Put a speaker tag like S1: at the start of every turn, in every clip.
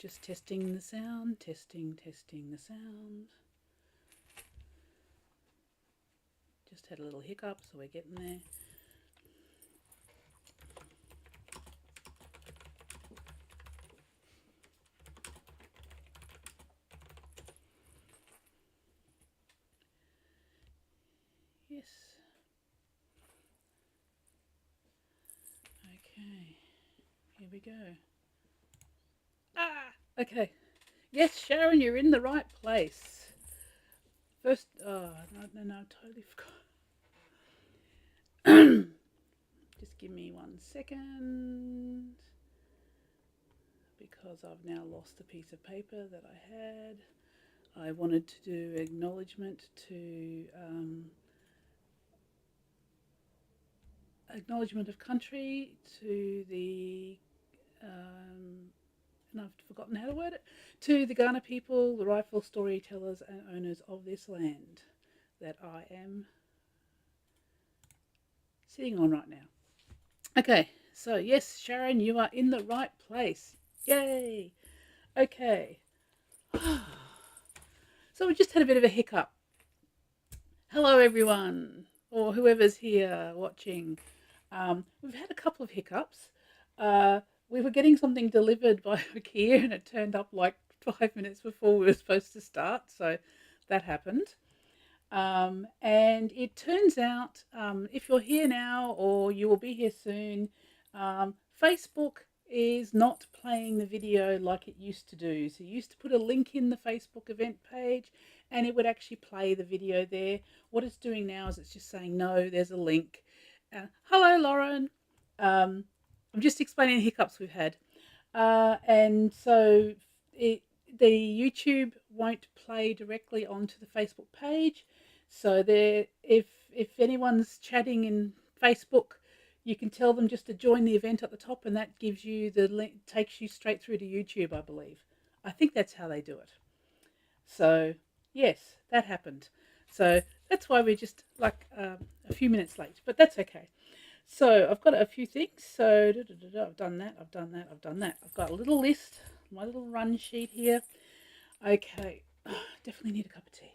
S1: Just testing the sound, testing the sound. Just had a little hiccup, so we're getting there. Yes. Okay. Here we go. Okay. Yes, Sharon, you're in the right place. First, no, I totally forgot. Just give me 1 second, because I've now lost a piece of paper that I had. I wanted to do acknowledgement of country to the and I've forgotten how to word it, to the Ghana people, the rightful storytellers and owners of this land that I am sitting on right now. Okay, so yes, Sharon, you are in the right place. Yay! Okay. So we just had a bit of a hiccup. Hello, everyone, or whoever's here watching. We've had a couple of hiccups. We were getting something delivered by IKEA and it turned up like 5 minutes before we were supposed to start, so that happened. And it turns out, if you're here now or you will be here soon, Facebook is not playing the video like it used to do. So you used to put a link in the Facebook event page and it would actually play the video there. What it's doing now is it's just saying, no, there's a link. Hello, Lauren. I'm just explaining the hiccups we've had. And so the YouTube won't play directly onto the Facebook page. So there, if anyone's chatting in Facebook, you can tell them just to join the event at the top, and that gives you the link, takes you straight through to YouTube, I believe. I think that's how they do it. So yes, that happened. So that's why we're just like a few minutes late, but that's okay. So I've got a few things. So I've done that, I've done that, I've done that. I've got a little list, my little run sheet here. Okay, definitely need a cup of tea.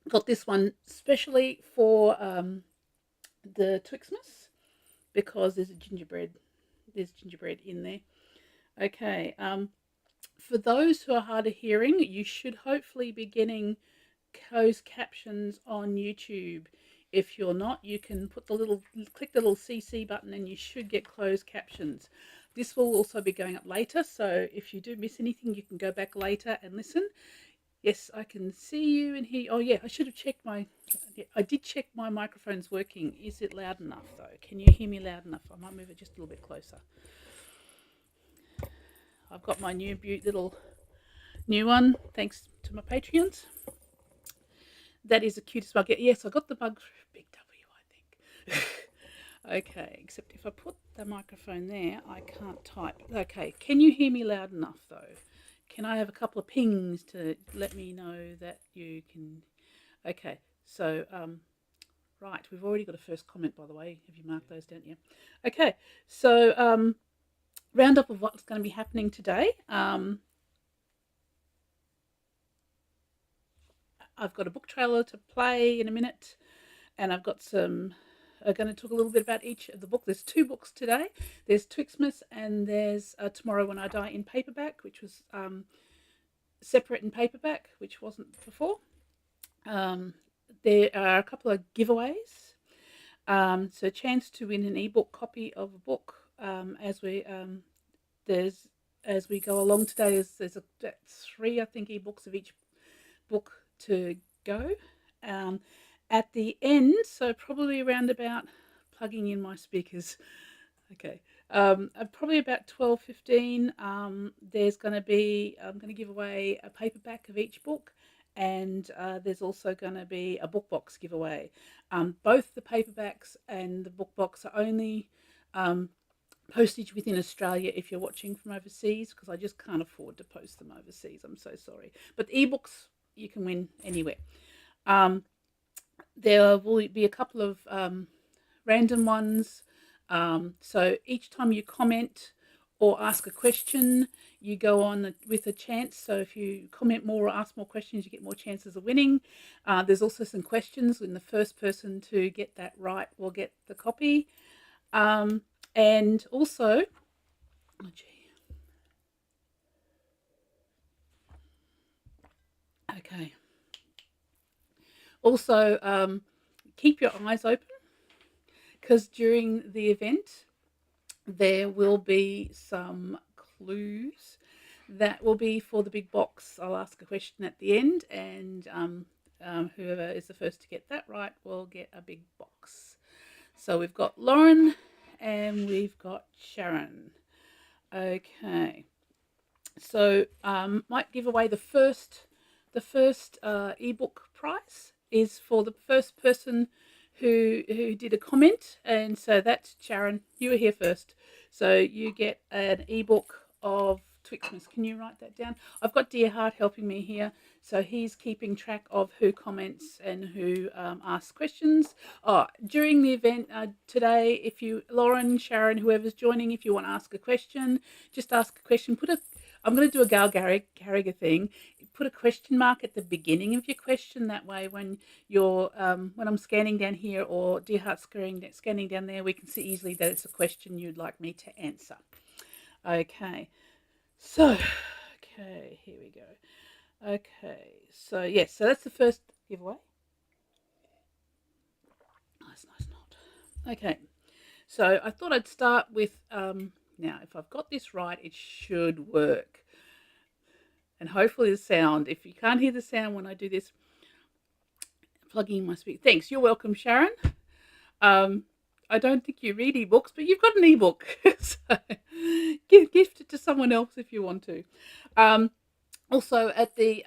S1: Got this one specially for the Twixtmas because there's gingerbread in there. Okay, for those who are hard of hearing, you should hopefully be getting closed captions on YouTube. If you're not, you can click the little CC button and you should get closed captions. This will also be going up later, so if you do miss anything, you can go back later and listen. Yes, I can see you and hear. Oh yeah, I should have checked I did check my microphone's working. Is it loud enough though? Can you hear me loud enough? I might move it just a little bit closer. I've got my new new one, thanks to my Patreons. That is the cutest mug. Yes, I got the mug through Big W, I think. Okay, except if I put the microphone there, I can't type. Okay, can you hear me loud enough though? Can I have a couple of pings to let me know that you can? Okay, so, right, we've already got a first comment, by the way. Have you marked those down? Yeah. Okay, so roundup of what's going to be happening today. I've got a book trailer to play in a minute, and I've got I'm going to talk a little bit about each of the book. There's 2 books today. There's Twixtmas and there's Tomorrow When I Die in paperback, which was separate in paperback, which wasn't before. There are a couple of giveaways. So a chance to win an ebook copy of a book as we go along today. There's 3, I think, ebooks of each book to go. At the end, so probably around about, plugging in my speakers. Okay, probably about 12:15. There's going to be, I'm going to give away a paperback of each book, and there's also going to be a book box giveaway. Both the paperbacks and the book box are only postage within Australia if you're watching from overseas, because I just can't afford to post them overseas. I'm so sorry. But the ebooks you can win anywhere. There will be a couple of random ones. So each time you comment or ask a question, you go on with a chance. So if you comment more or ask more questions, you get more chances of winning. There's also some questions, and the first person to get that right will get the copy. And also, oh gee. Okay. Also, keep your eyes open, because during the event there will be some clues that will be for the big box. I'll ask a question at the end, and whoever is the first to get that right will get a big box. So we've got Lauren and we've got Sharon. Okay, so might give away the first ebook prize is for the first person who did a comment, and so that's Sharon. You were here first, so you get an ebook of Twixtmas. Can you write that down? I've got Dear Heart helping me here, so he's keeping track of who comments and who asks questions. During the event today, if you, Lauren, Sharon, whoever's joining, if you want to ask a question, just ask a question. I'm going to do a Gal Carriger thing. Put a question mark at the beginning of your question. That way, when you're when I'm scanning down here, or Dear Heart scanning down there, we can see easily that it's a question you'd like me to answer. Okay, so here we go. Okay, so yes, so that's the first giveaway. Nice knot. Okay, so I thought I'd start with now, if I've got this right, it should work. And hopefully the sound, if you can't hear the sound when I do this, plugging in my speaker. Thanks, you're welcome, Sharon. I don't think you read ebooks, but you've got an ebook. So gift it to someone else if you want to. Also at the,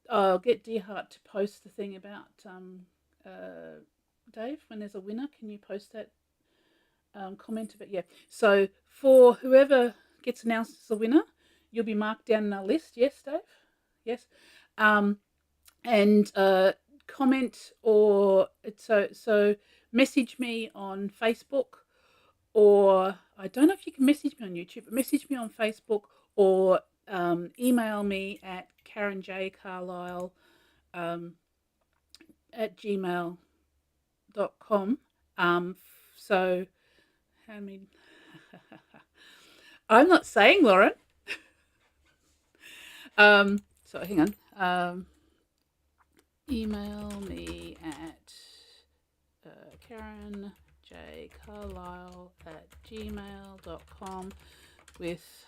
S1: I'll get Dear Heart to post the thing about Dave, when there's a winner. Can you post that comment about, yeah. So for whoever gets announced as a winner, you'll be marked down in our list. Yes, Dave? Yes. And comment, or so message me on Facebook, or I don't know if you can message me on YouTube, but message me on Facebook, or email me at KarenJCarlisle at gmail.com. So I mean, I'm not saying, Lauren. So hang on. Email me at KarenJCarlisle@gmail.com with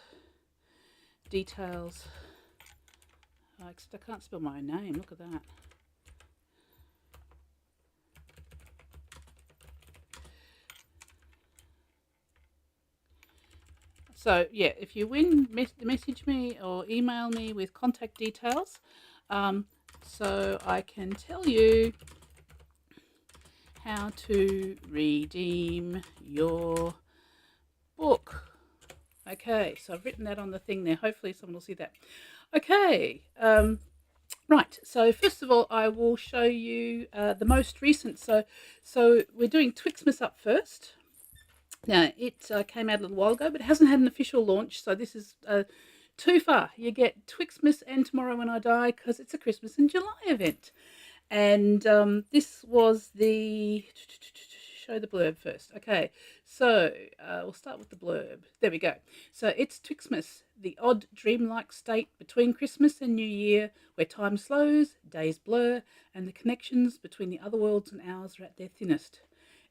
S1: details. Except I can't spell my name. Look at that. So yeah, if you win, message me or email me with contact details, so I can tell you how to redeem your book. Okay, so I've written that on the thing there. Hopefully someone will see that. Okay, right. So first of all, I will show you the most recent. So we're doing Twixtmas up first. Now, it came out a little while ago, but it hasn't had an official launch, so this is too far. You get Twixtmas and Tomorrow When I Die, because it's a Christmas in July event. And this was the... Show the blurb first. Okay, so we'll start with the blurb. There we go. So it's Twixtmas, the odd dreamlike state between Christmas and New Year, where time slows, days blur, and the connections between the other worlds and ours are at their thinnest.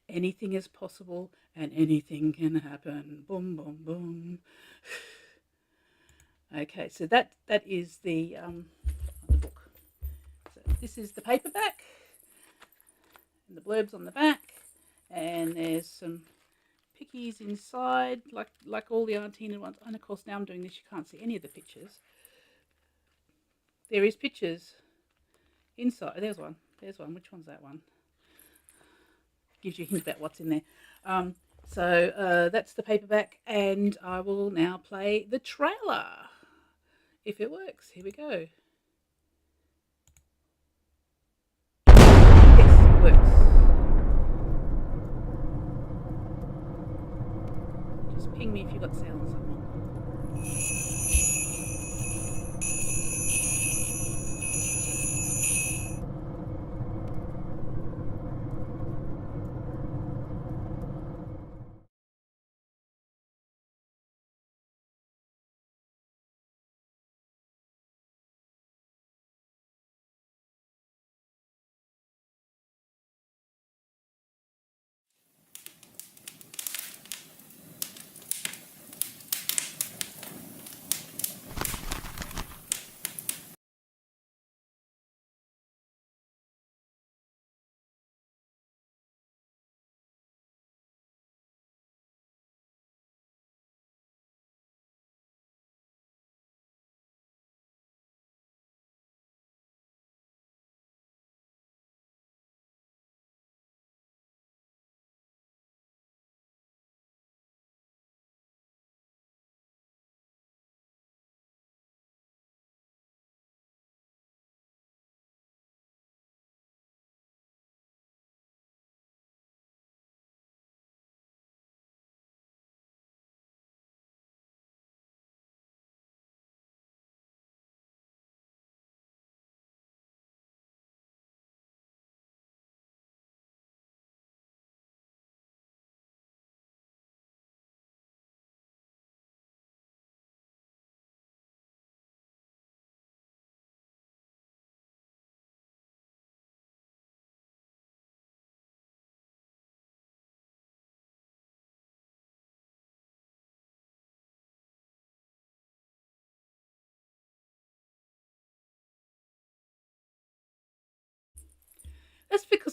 S1: Anything is possible and anything can happen. Boom, boom, boom. Okay, so that is the book. So this is the paperback, and the blurb's on the back, and there's some pickies inside, like all the Argentina ones. And of course, now I'm doing this, you can't see any of the pictures. There is pictures inside. There's one. Which one's that one? Gives you a hint about what's in there. So that's the paperback, and I will now play the trailer, if it works. Here we go. Yes, it works.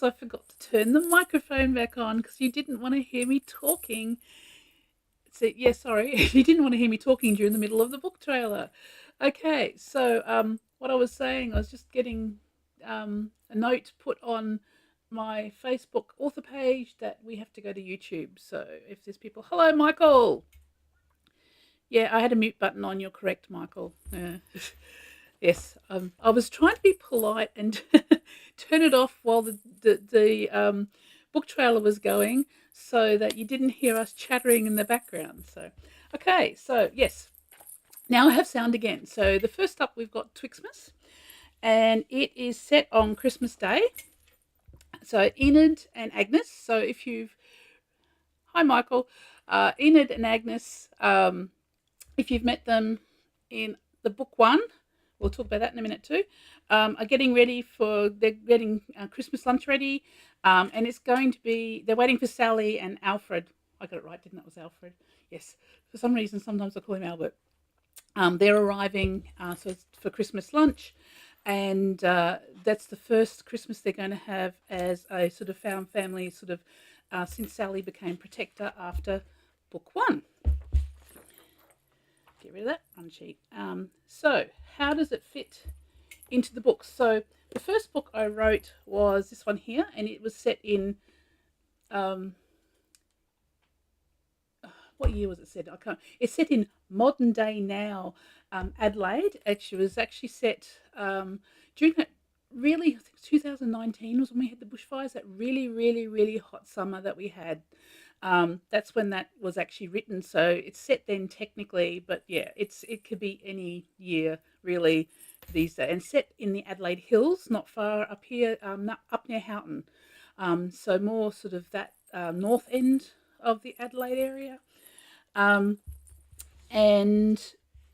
S1: I forgot to turn the microphone back on because you didn't want to hear me talking. So, yeah, sorry, you didn't want to hear me talking during the middle of the book trailer. Okay, so what I was saying, I was just getting a note put on my Facebook author page that we have to go to YouTube. So if there's people, hello, Michael. Yeah, I had a mute button on. You're correct, Michael. Yeah. Yes, I was trying to be polite and turn it off while the book trailer was going so that you didn't hear us chattering in the background. So, okay, so yes, now I have sound again. So the first up we've got Twixtmas, and it is set on Christmas Day. So Enid and Agnes. So if you've, hi Michael, Enid and Agnes, if you've met them in the book one, we'll talk about that in a minute too, are getting ready for, they're getting Christmas lunch ready, and it's going to be, they're waiting for Sally and Alfred. I got it right, didn't it? It was Alfred. Yes. For some reason, sometimes I call him Albert. They're arriving so it's for Christmas lunch, and that's the first Christmas they're going to have as a sort of found family, sort of since Sally became protector after book one. Get rid of that one sheet. So how does it fit into the book? So the first book I wrote was this one here, and it was set in what year was it set? I can't. It's set in modern day now, Adelaide. It was actually set during that really, I think 2019 was when we had the bushfires. That really, really, really hot summer that we had. That's when that was actually written. So it's set then technically, but yeah, it could be any year really these days, and set in the Adelaide Hills, not far up here, up near Houghton. So more sort of that north end of the Adelaide area. And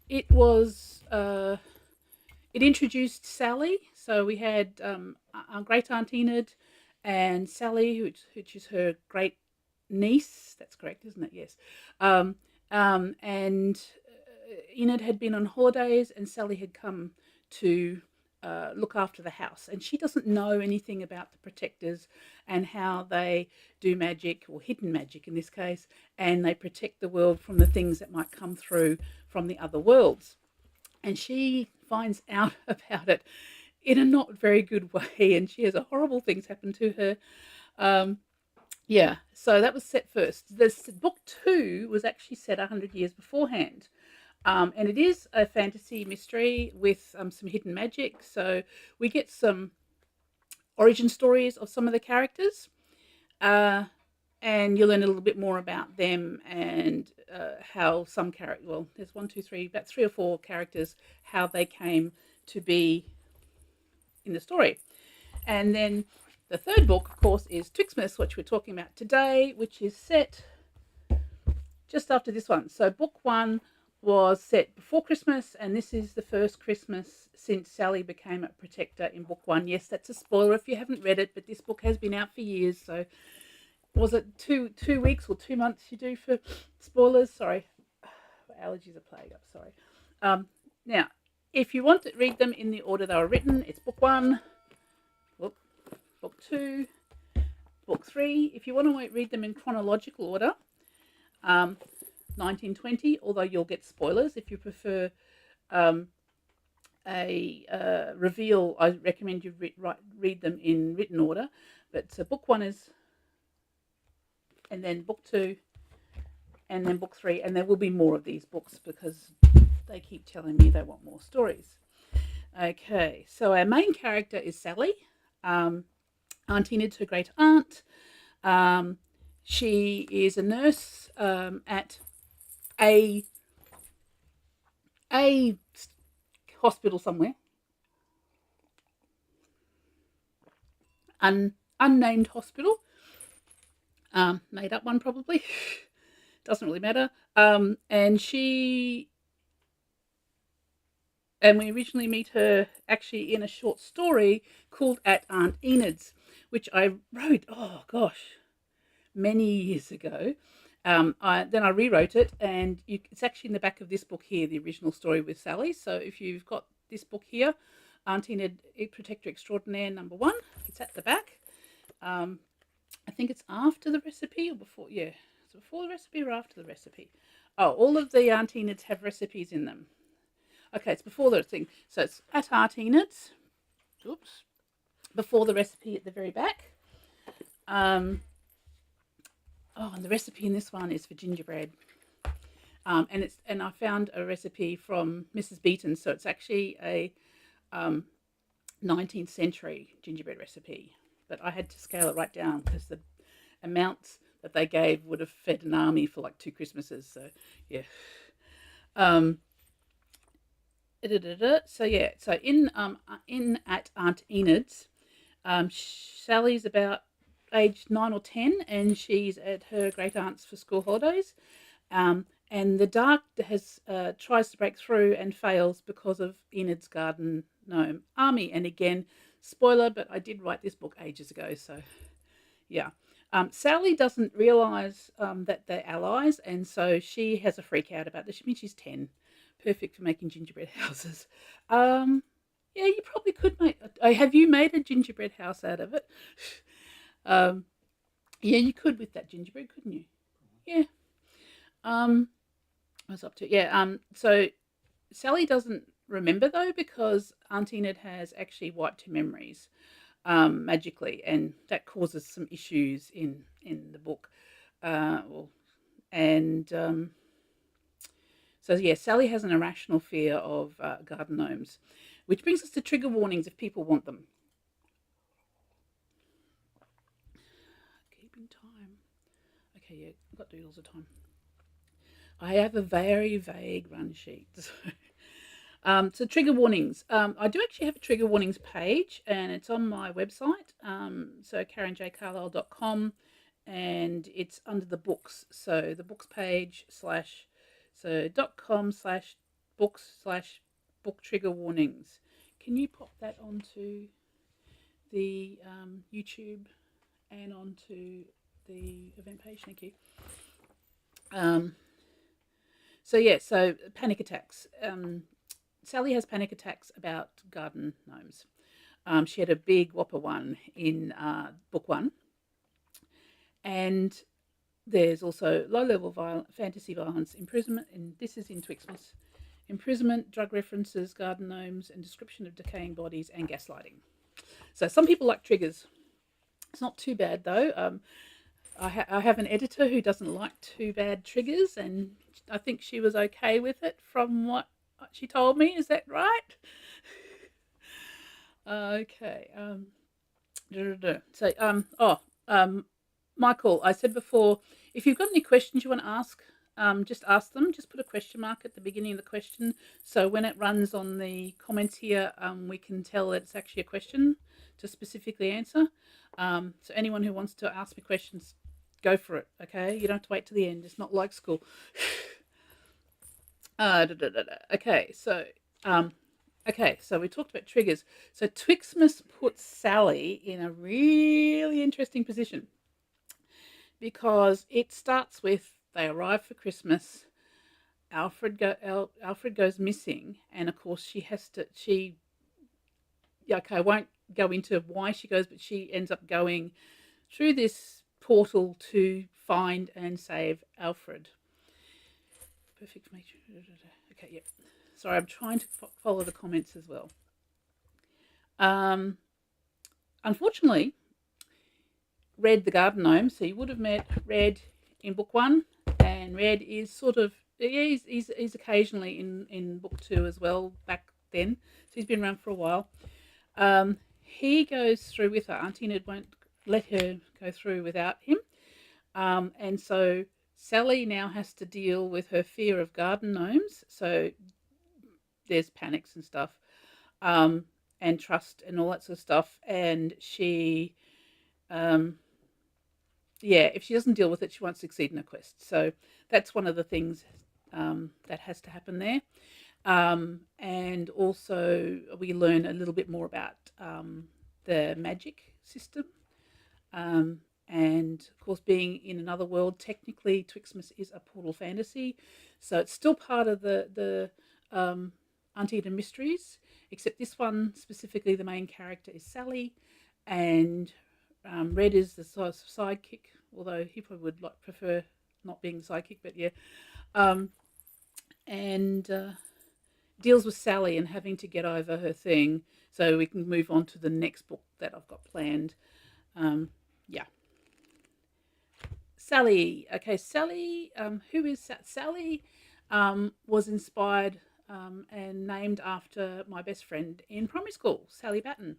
S1: it was it introduced Sally. So we had our great aunt Enid and Sally, which is her great niece. That's correct, isn't it? Yes. And Enid had been on holidays, and Sally had come to look after the house, and she doesn't know anything about the protectors and how they do magic, or hidden magic in this case, and they protect the world from the things that might come through from the other worlds. And she finds out about it in a not very good way, and she has horrible things happen to her. Yeah, so that was set first. This book two was actually set 100 years beforehand. And it is a fantasy mystery with some hidden magic. So we get some origin stories of some of the characters, and you learn a little bit more about them and how some character, well, there's about three or four characters, how they came to be in the story. And then the third book, of course, is Twixtmas, which we're talking about today, which is set just after this one. So book one was set before Christmas, and this is the first Christmas since Sally became a protector in book one. Yes, that's a spoiler if you haven't read it, but this book has been out for years. So was it two weeks or 2 months you do for spoilers? Sorry, allergies are playing up. Sorry. Now, if you want to read them in the order they were written, it's book one, book two, book three. If you want to read them in chronological order, 1920, although you'll get spoilers. If you prefer a reveal, I recommend you read them in written order. But book one is, and then book two, and then book three, and there will be more of these books because they keep telling me they want more stories. Okay, so our main character is Sally. Aunt Enid's her great aunt. She is a nurse at a hospital somewhere, unnamed hospital, made up one probably, doesn't really matter. And we originally meet her actually in a short story called At Aunt Enid's, which I wrote, oh gosh, many years ago. Then I rewrote it, and it's actually in the back of this book here, the original story with Sally. So if you've got this book here, Aunt Enid, Protector Extraordinaire #1, it's at the back. Um, I think it's after the recipe or before. Yeah, it's before the recipe or after the recipe. Oh, all of the Aunt Enid's have recipes in them. Okay, it's before the thing. So it's at Aunt Enid's. Oops. Before the recipe at the very back. Um, oh, and the recipe in this one is for gingerbread. And I found a recipe from Mrs. Beeton, so it's actually a 19th century gingerbread recipe. But I had to scale it right down because the amounts that they gave would have fed an army for like 2 Christmases. So yeah. Um, so yeah. So in at Aunt Enid's, Sally's about age 9 or 10, and she's at her great aunt's for school holidays. And the dark has tries to break through and fails because of Enid's garden gnome army. And again, spoiler, but I did write this book ages ago, so yeah. Sally doesn't realise that they're allies, and so she has a freak out about this. I mean, she's 10, perfect for making gingerbread houses. Yeah, you probably could make. Have you made a gingerbread house out of it? um, yeah, you could with that gingerbread, couldn't you? Yeah. I was up to yeah. So Sally doesn't remember though because Aunt Enid has actually wiped her memories magically, and that causes some issues in the book. Well, and so yeah, Sally has an irrational fear of garden gnomes, which brings us to trigger warnings if people want them. Keeping time. Okay, yeah, I've got doodles of time. I have a very vague run sheet. So trigger warnings. I do actually have a trigger warnings page, and it's on my website. So KarenJCarlisle.com, and it's under the books. So the books page slash so .com/books/book trigger warnings. Can you pop that onto the YouTube and onto the event page? Thank you. So yeah, so panic attacks. Sally has panic attacks about garden gnomes. She had a big whopper one in book one. And there's also low-level fantasy violence, imprisonment, and this is in Twixtmas. Imprisonment, drug references, garden gnomes, and description of decaying bodies and gaslighting. So some people like triggers. It's not too bad though. I have an editor who doesn't like too bad triggers, and I think she was okay with it from what she told me. Is that right? Okay. So, Michael, I said before, if you've got any questions you want to ask, just ask them. Just put a question mark at the beginning of the question, so when it runs on the comments here, we can tell that it's actually a question to specifically answer. So anyone who wants to ask me questions, go for it. Okay, you don't have to wait till the end. It's not like school. Okay, so we talked about triggers. So Twixtmas puts Sally in a really interesting position because it starts with they arrive for Christmas. Alfred goes missing, and of course I won't go into why she goes, but she ends up going through this portal to find and save Alfred. Perfect for me. Okay, yep. Sorry, I'm trying to follow the comments as well. Unfortunately, Red the garden gnome, so you would have met Red in book one, and Red is sort of, yeah, he's occasionally in book two as well back then, so he's been around for a while. He goes through with her. Auntie Ned won't let her go through without him, and so Sally now has to deal with her fear of garden gnomes, so there's panics and stuff, and trust and all that sort of stuff, and she if she doesn't deal with it, she won't succeed in her quest. So that's one of the things that has to happen there. And also we learn a little bit more about the magic system. And of course, being in another world, technically Twixtmas is a portal fantasy. So it's still part of the Auntie Eden mysteries, except this one specifically, the main character is Sally, and Red is the sort of sidekick, although he probably would like prefer not being the sidekick, but yeah. Um, and deals with Sally and having to get over her thing so we can move on to the next book that I've got planned. Yeah. Sally. Okay, Sally. Who is Sally? Was inspired and named after my best friend in primary school, Sally Batten,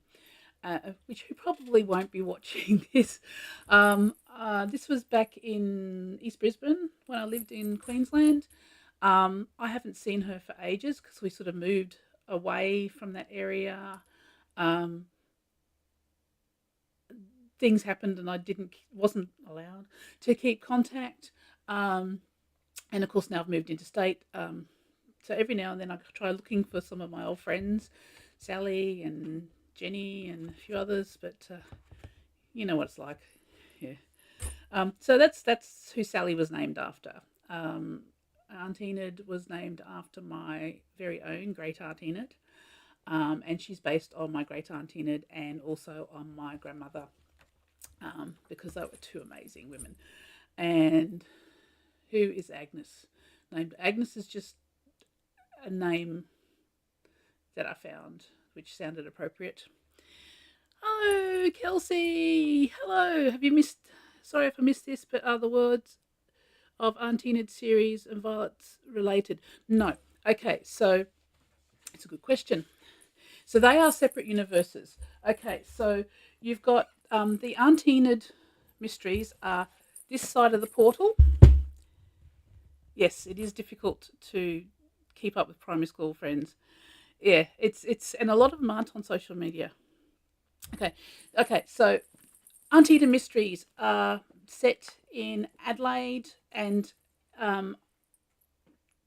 S1: which who probably won't be watching this. This was back in East Brisbane when I lived in Queensland. I haven't seen her for ages because we sort of moved away from that area. Um, Things happened and I wasn't allowed to keep contact. And of course now I've moved interstate. So every now and then I try looking for some of my old friends, Sally and Jenny and a few others, but you know what it's like. Yeah. So that's who Sally was named after. Aunt Enid was named after my very own great Aunt Enid, and she's based on my great Aunt Enid and also on my grandmother, because they were two amazing women. And who is Agnes? Named Agnes is just a name that I found which sounded appropriate. Hello, Kelsey. Hello. Have you missed? Sorry if I missed this, but are the words of Aunt Enid's series and Violet's related? No. Okay, so it's a good question. So they are separate universes. Okay, so you've got the Aunt Enid mysteries are this side of the portal. Yes, it is difficult to keep up with primary school friends. Yeah, it's and a lot of them aren't on social media. Okay. So Aunt Enid mysteries are set in Adelaide, and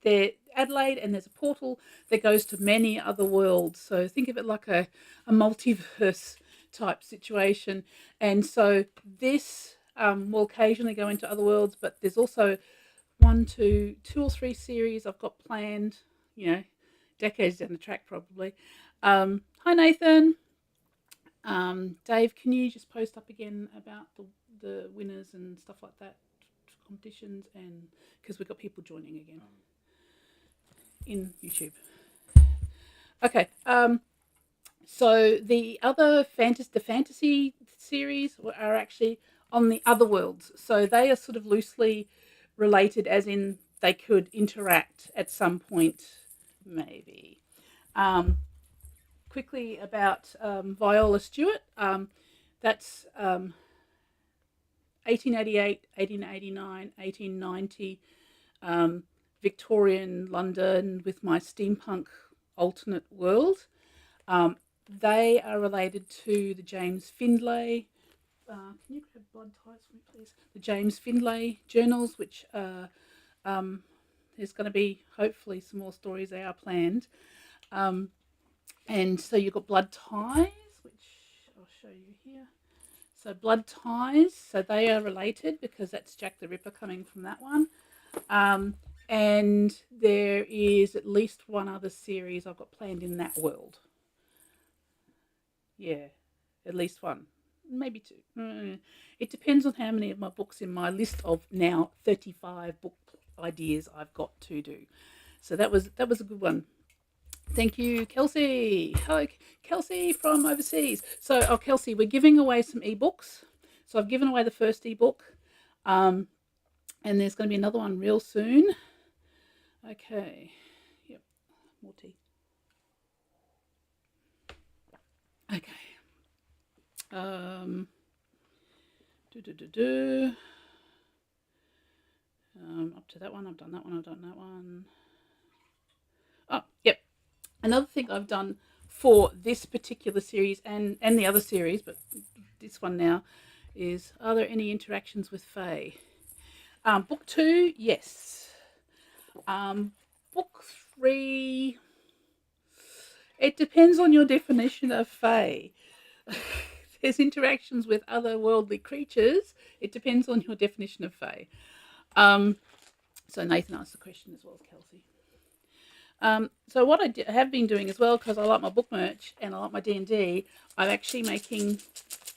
S1: they're Adelaide, and there's a portal that goes to many other worlds. So think of it like a multiverse type situation. And so this will occasionally go into other worlds, but there's also two or three series I've got planned, decades down the track probably. Hi, Nathan. Dave, can you just post up again about the winners and stuff like that, competitions, and because we've got people joining again in YouTube. Okay. So the other fantasy series are actually on the other worlds. So they are sort of loosely related, as in they could interact at some point, maybe. Quickly about Viola Stewart. That's 1888, 1889, 1890, Victorian London with my steampunk alternate world. They are related to the James Findlay. Can you grab blood ties for me, please? The James Findlay journals, which there's going to be hopefully some more stories. They are planned. And so you've got blood ties, which I'll show you here. So blood ties, so they are related because that's Jack the Ripper coming from that one. And there is at least one other series I've got planned in that world. Yeah, at least one, maybe two. It depends on how many of my books in my list of now 35 book ideas I've got to do. So that was a good one. Thank you, Kelsey. Hello, Kelsey from overseas. So, Kelsey, we're giving away some ebooks. So I've given away the first ebook, and there's going to be another one real soon. Okay. Yep. More tea. Okay. Up to that one. I've done that one. Oh, yep. Another thing I've done for this particular series and the other series, but this one now, is are there any interactions with Fae? Book 2, yes. Book 3, it depends on your definition of Fae. There's interactions with otherworldly creatures. It depends on your definition of Fae. So Nathan asked the question as well as Kelsey. So what I have been doing as well, because I like my book merch and I like my D&D, I'm actually making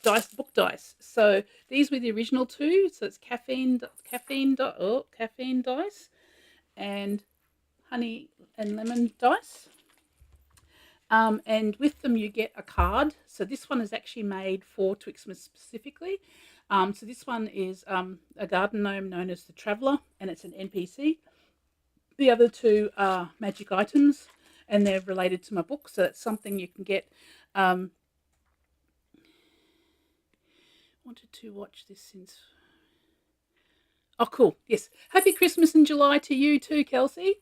S1: book dice. So these were the original two. So it's caffeine dice and honey and lemon dice. And with them you get a card. So this one is actually made for Twixtmas specifically. So this one is a garden gnome known as the Traveller, and it's an NPC. The other two are magic items, and they're related to my book. So that's something you can get. Wanted to watch this since. Oh, cool. Yes. Happy Christmas in July to you too, Kelsey.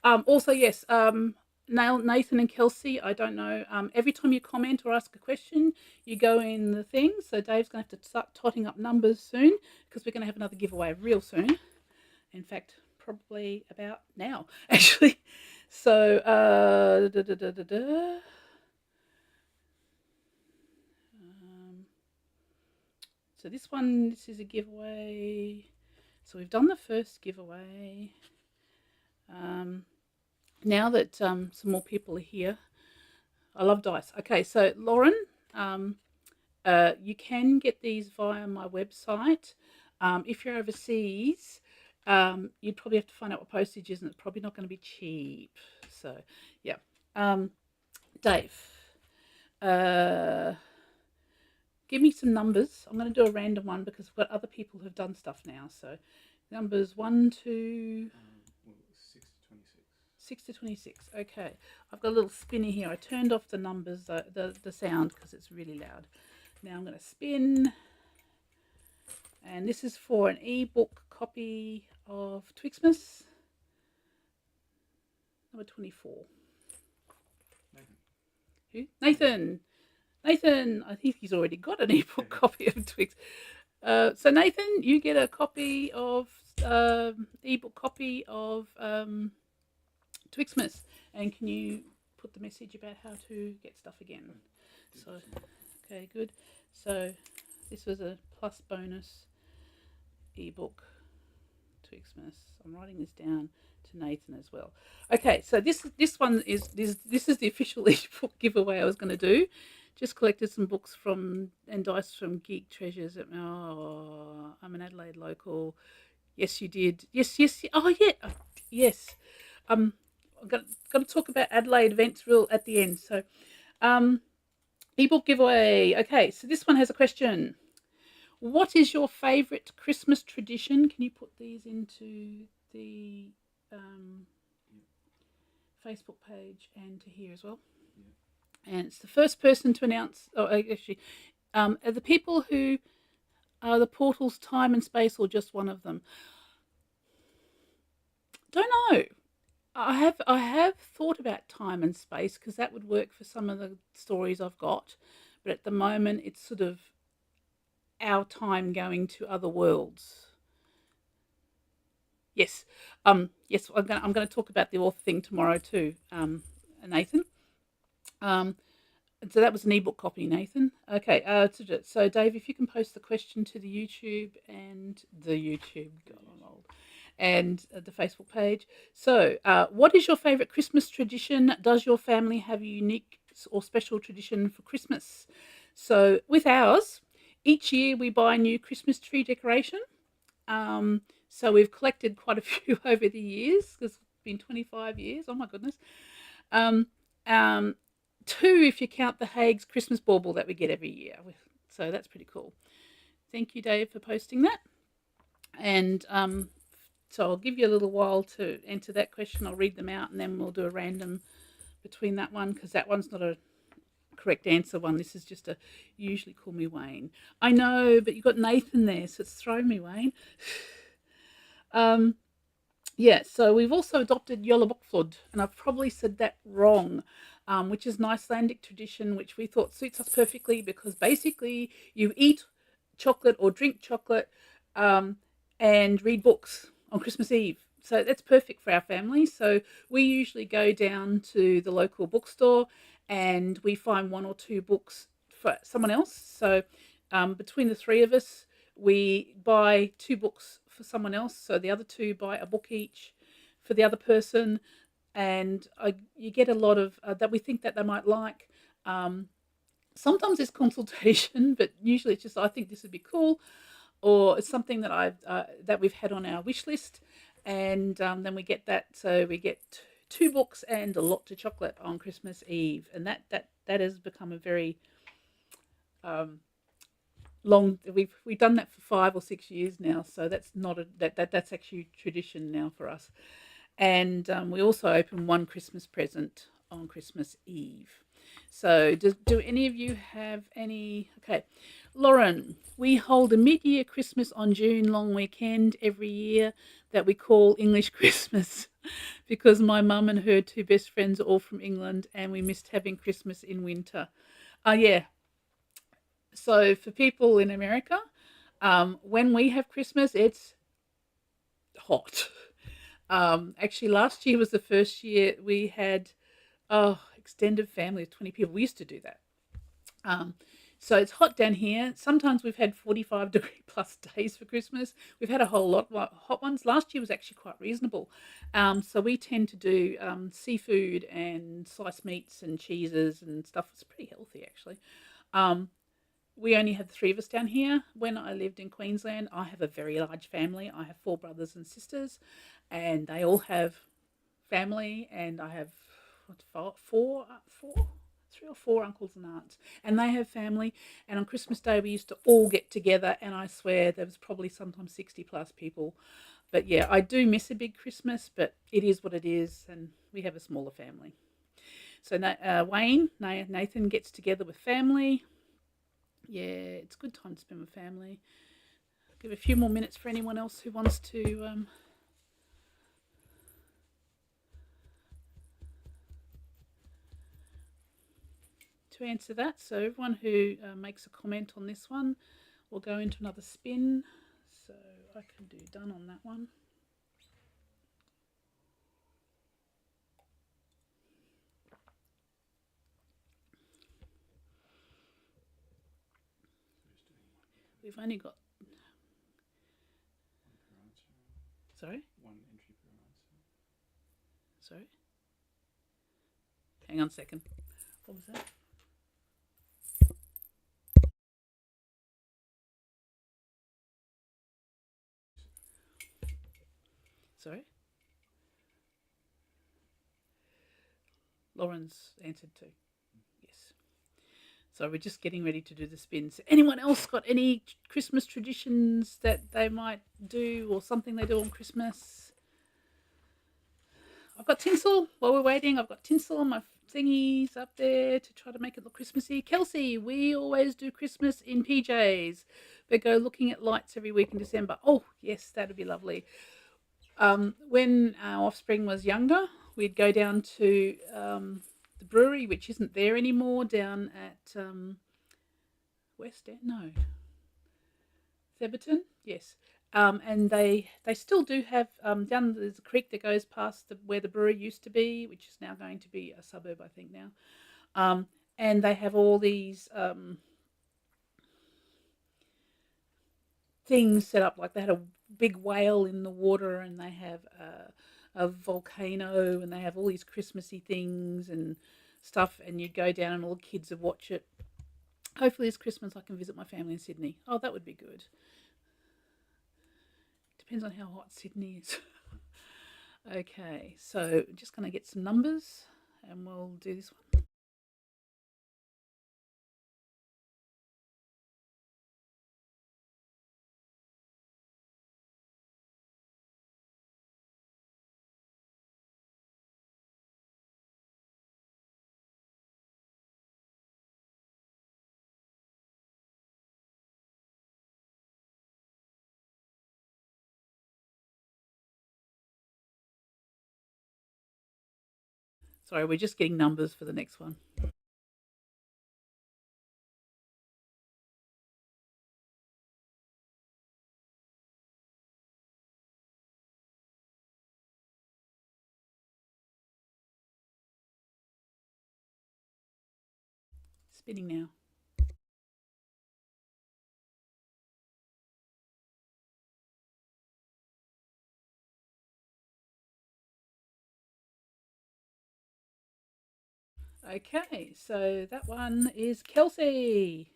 S1: Also, yes, Nathan and Kelsey, I don't know. Every time you comment or ask a question, you go in the thing. So Dave's going to have to start totting up numbers soon because we're going to have another giveaway real soon. In fact, probably about now, actually. So, so this is a giveaway. So we've done the first giveaway. Now that some more people are here, I love dice. Okay, so Lauren, you can get these via my website. If you're overseas, you'd probably have to find out what postage is, and it's probably not going to be cheap. So, yeah. Dave, give me some numbers. I'm going to do a random one because I've got other people who've done stuff now. So, numbers 1 to 6 to 26. Okay, I've got a little spinner here. I turned off the numbers, the sound, because it's really loud. Now I'm going to spin, and this is for an ebook copy of Twixtmas, number 24.
S2: Nathan.
S1: Who? Nathan. Nathan, I think he's already got an ebook copy of Twix. So Nathan, you get a copy of ebook copy of Twixtmas, and can you put the message about how to get stuff again? So, okay, good. So this was a plus bonus ebook Twixtmas. I'm writing this down to Nathan as well. Okay, so this one is the official ebook giveaway I was going to do. Just collected some books and dice from Geek Treasures. Oh, I'm an Adelaide local. Yes, you did. Yes. Oh, yeah. Yes. I'm going to talk about Adelaide events real at the end. So, ebook giveaway. Okay, so this one has a question. What is your favourite Christmas tradition? Can you put these into the Facebook page and to here as well? Yeah. And it's the first person to announce. Oh, actually, are the people who are the portals time and space, or just one of them? Don't know. I have thought about time and space because that would work for some of the stories I've got, but at the moment it's sort of our time going to other worlds. Yes, yes. I'm going to talk about the author thing tomorrow too, Nathan. So that was an ebook copy, Nathan. Okay. So Dave, if you can post the question to the YouTube and and the Facebook page. So, what is your favourite Christmas tradition? Does your family have a unique or special tradition for Christmas? So, with ours, each year we buy a new Christmas tree decoration. So we've collected quite a few over the years. It's been 25 years. Oh my goodness. 2 if you count the Hague's Christmas bauble that we get every year. So that's pretty cool. Thank you, Dave, for posting that. And so I'll give you a little while to answer that question. I'll read them out and then we'll do a random between that one because that one's not a correct answer one. This is just a usually call me Wayne. I know, but you've got Nathan there, so it's thrown me, Wayne. Yeah, so we've also adopted Yollabokflod, and I've probably said that wrong, which is an Icelandic tradition which we thought suits us perfectly because basically you eat chocolate or drink chocolate and read books on Christmas Eve. So that's perfect for our family. So we usually go down to the local bookstore and we find 1 or 2 books for someone else. So between the 3 of us, we buy 2 books for someone else. So the other 2 buy a book each for the other person. And you get a lot of that we think that they might like. Sometimes it's consultation, but usually it's just I think this would be cool, or it's something that we've had on our wish list, and then we get that. So we get two books and a lot of chocolate on Christmas Eve, and that has become a very um, long. We've done that for 5 or 6 years now, so that's not that's actually tradition now for us. And we also open one Christmas present on Christmas Eve. So, do any of you have any? Okay, Lauren, we hold a mid-year Christmas on June long weekend every year that we call English Christmas because my mum and her two best friends are all from England and we missed having Christmas in winter. Yeah. So, for people in America, when we have Christmas, it's hot. Actually, last year was the first year we had extended family of 20 people. We used to do that. Um, so it's hot down here. Sometimes we've had 45-degree plus days for Christmas. We've had a whole lot of hot ones. Last year was actually quite reasonable. So we tend to do seafood and sliced meats and cheeses and stuff. It's pretty healthy, actually. Um, we only have three of us down here. When I lived in Queensland, I have a very large family. I have four brothers and sisters, and they all have family, and I have three or four uncles and aunts, and they have family. And on Christmas Day, we used to all get together, and I swear there was probably sometimes 60 plus people. But yeah, I do miss a big Christmas, but it is what it is, and we have a smaller family. So Nathan gets together with family. Yeah, it's a good time to spend with family. I'll give a few more minutes for anyone else who wants to answer that. So everyone who makes a comment on this one will go into another spin. So I can do done on that one. We've only got. Sorry?
S2: One entry per answer.
S1: Sorry? Hang on a second. What was that? Sorry? Lauren's answered too. Yes. So we're just getting ready to do the spins. Anyone else got any Christmas traditions that they might do or something they do on Christmas? I've got tinsel while we're waiting. I've got tinsel on my thingies up there to try to make it look Christmassy. Kelsey, we always do Christmas in PJs. We go looking at lights every week in December. Oh, yes, that'd be lovely. When our offspring was younger, we'd go down to the brewery, which isn't there anymore, down at West End. No, Theberton. Yes. And they still do have down there's a creek that goes past where the brewery used to be, which is now going to be a suburb, I think now. Um, and they have all these things set up, like they had a big whale in the water, and they have a volcano, and they have all these Christmassy things and stuff. And you'd go down, and all the kids would watch it. Hopefully, this Christmas I can visit my family in Sydney. Oh, that would be good. Depends on how hot Sydney is. Okay, so just going to get some numbers and we'll do this one. Sorry, we're just getting numbers for the next one. Spinning now. Okay, so that one is Kelsey.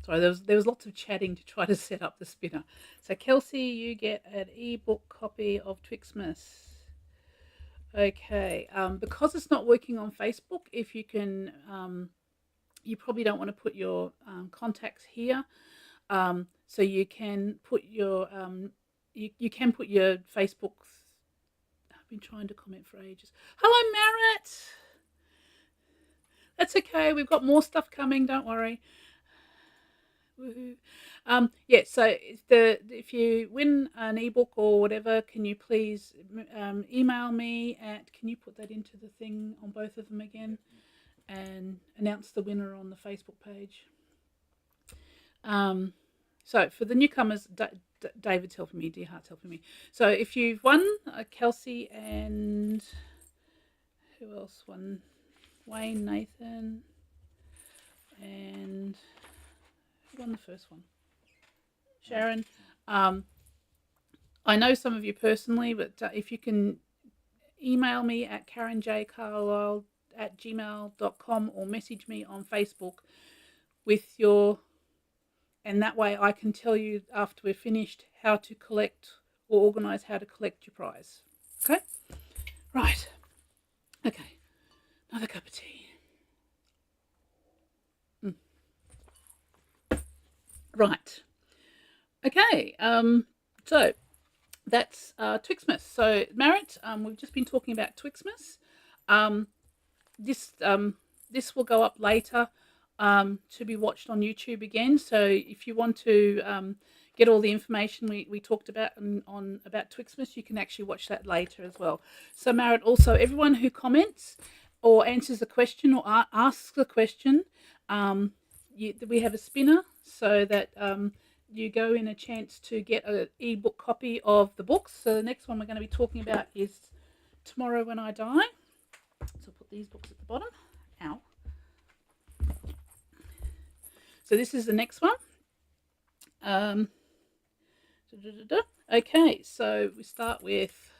S1: Sorry, there was lots of chatting to try to set up the spinner. So Kelsey, you get an ebook copy of Twixtmas. Okay, because it's not working on Facebook, if you can, you probably don't want to put your contacts here. So you can put your you can put your Facebook. I've been trying to comment for ages. Hello, Merritt. That's okay. We've got more stuff coming. Don't worry. Woohoo. Yeah, so if you win an ebook or whatever, can you please email me at, can you put that into the thing on both of them again and announce the winner on the Facebook page? So for the newcomers, David's helping me, Dear Heart's helping me. So if you've won, Kelsey and who else won? Wayne, Nathan, and who won the first one? Sharon. I know some of you personally, but if you can email me at karenjcarlisle@gmail.com or message me on Facebook with your, and that way I can tell you after we're finished how to collect or organise how to collect your prize. Okay? Right. Okay. Another cup of tea. Right. Okay. So that's Twixtmas. So Merritt, we've just been talking about Twixtmas. This will go up later to be watched on YouTube again. So if you want to get all the information we talked about about Twixtmas, you can actually watch that later as well. So Merritt, also everyone who comments or answers a question or asks a question, we have a spinner so that you go in a chance to get an ebook copy of the books. So the next one we're going to be talking about is Tomorrow When I Die. So I'll put these books at the bottom. Ow. So this is the next one. Okay, so we start with,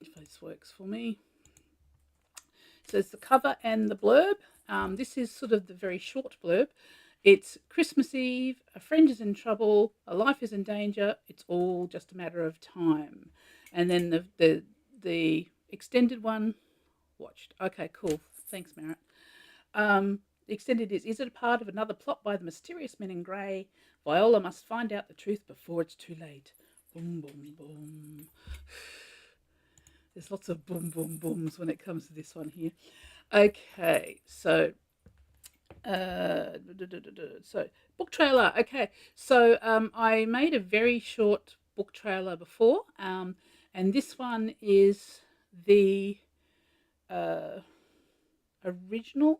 S1: if this works for me. So it's the cover and the blurb. This is sort of the very short blurb. It's Christmas Eve, a friend is in trouble, a life is in danger, it's all just a matter of time. And then the extended one, watched. Okay, cool. Thanks, Merritt. The extended is it a part of another plot by the mysterious men in grey? Viola must find out the truth before it's too late. Boom, boom, boom. There's lots of boom, boom, booms when it comes to this one here. Okay, so book trailer. Okay, so I made a very short book trailer before, and this one is the original.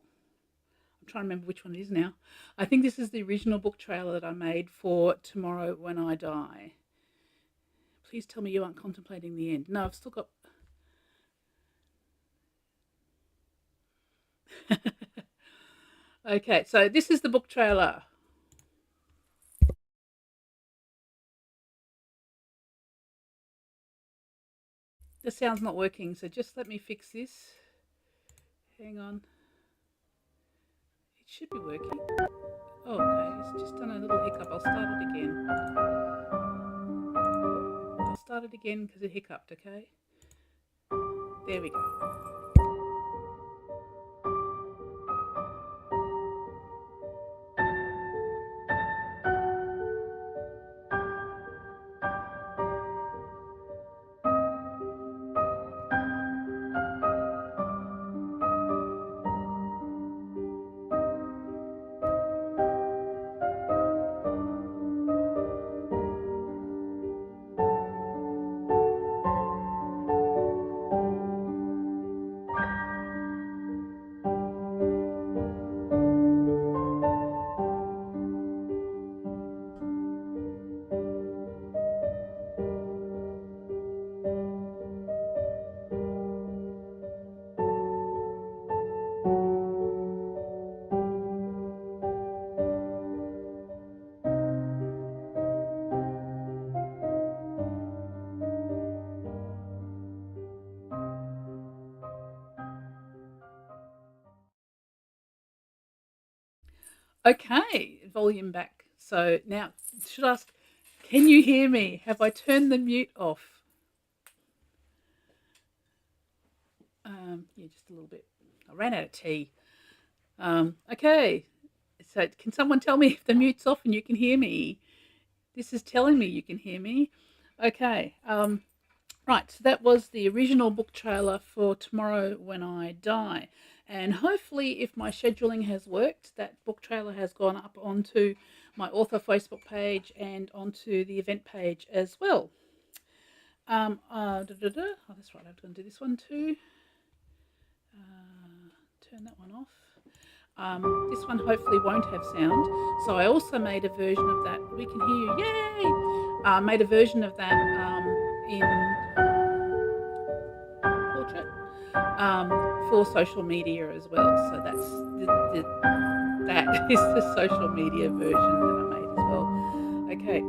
S1: I'm trying to remember which one it is now. I think this is the original book trailer that I made for Tomorrow When I Die. Please tell me you aren't contemplating the end. No, I've still got... Okay, so this is the book trailer. The sound's not working, so just let me fix this. Hang on. It should be working. Oh, okay, it's just done a little hiccup. I'll start it again. I'll start it again because it hiccuped, okay? There we go. Okay, volume back. So now, should ask, can you hear me? Have I turned the mute off? Yeah, just a little bit. I ran out of tea. Okay, so can someone tell me if the mute's off and you can hear me? This is telling me you can hear me. Okay, right, so that was the original book trailer for Tomorrow When I Die. And hopefully, if my scheduling has worked, that book trailer has gone up onto my author Facebook page and onto the event page as well. Oh, that's right, I have to do this one too. Turn that one off. This one hopefully won't have sound. So I also made a version of that. We can hear you. Yay! Made a version of that in portrait for social media as well. So that is the social media version that I made as well. Okay.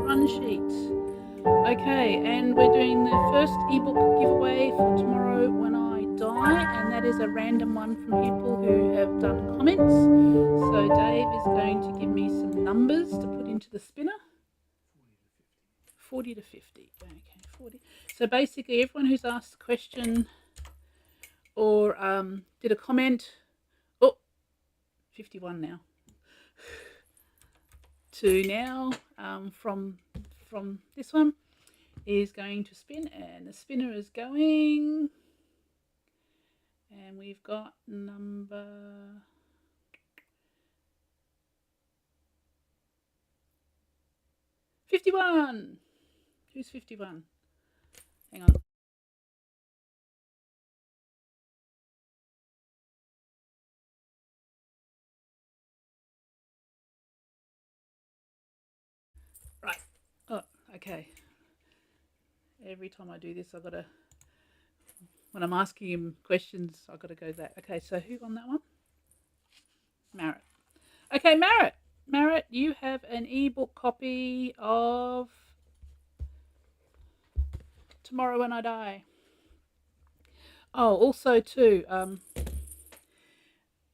S1: Run sheet. Okay, and we're doing the first ebook giveaway for Tomorrow When I Die, and that is a random one from people who have done comments. So Dave is going to give me some numbers to put into the spinner. 40 to 50. Okay, 40. So basically everyone who's asked a question or did a comment, 51 now, to now from this one is going to spin, and the spinner is going, and we've got number 51. Who's 51? Hang on. Right. Oh, okay. Every time I do this, I've got to, when I'm asking him questions, I've got to go that. Okay, so who won that one? Marit. Okay, Marit. Marit, you have an ebook copy of Tomorrow When I Die. Oh, also too,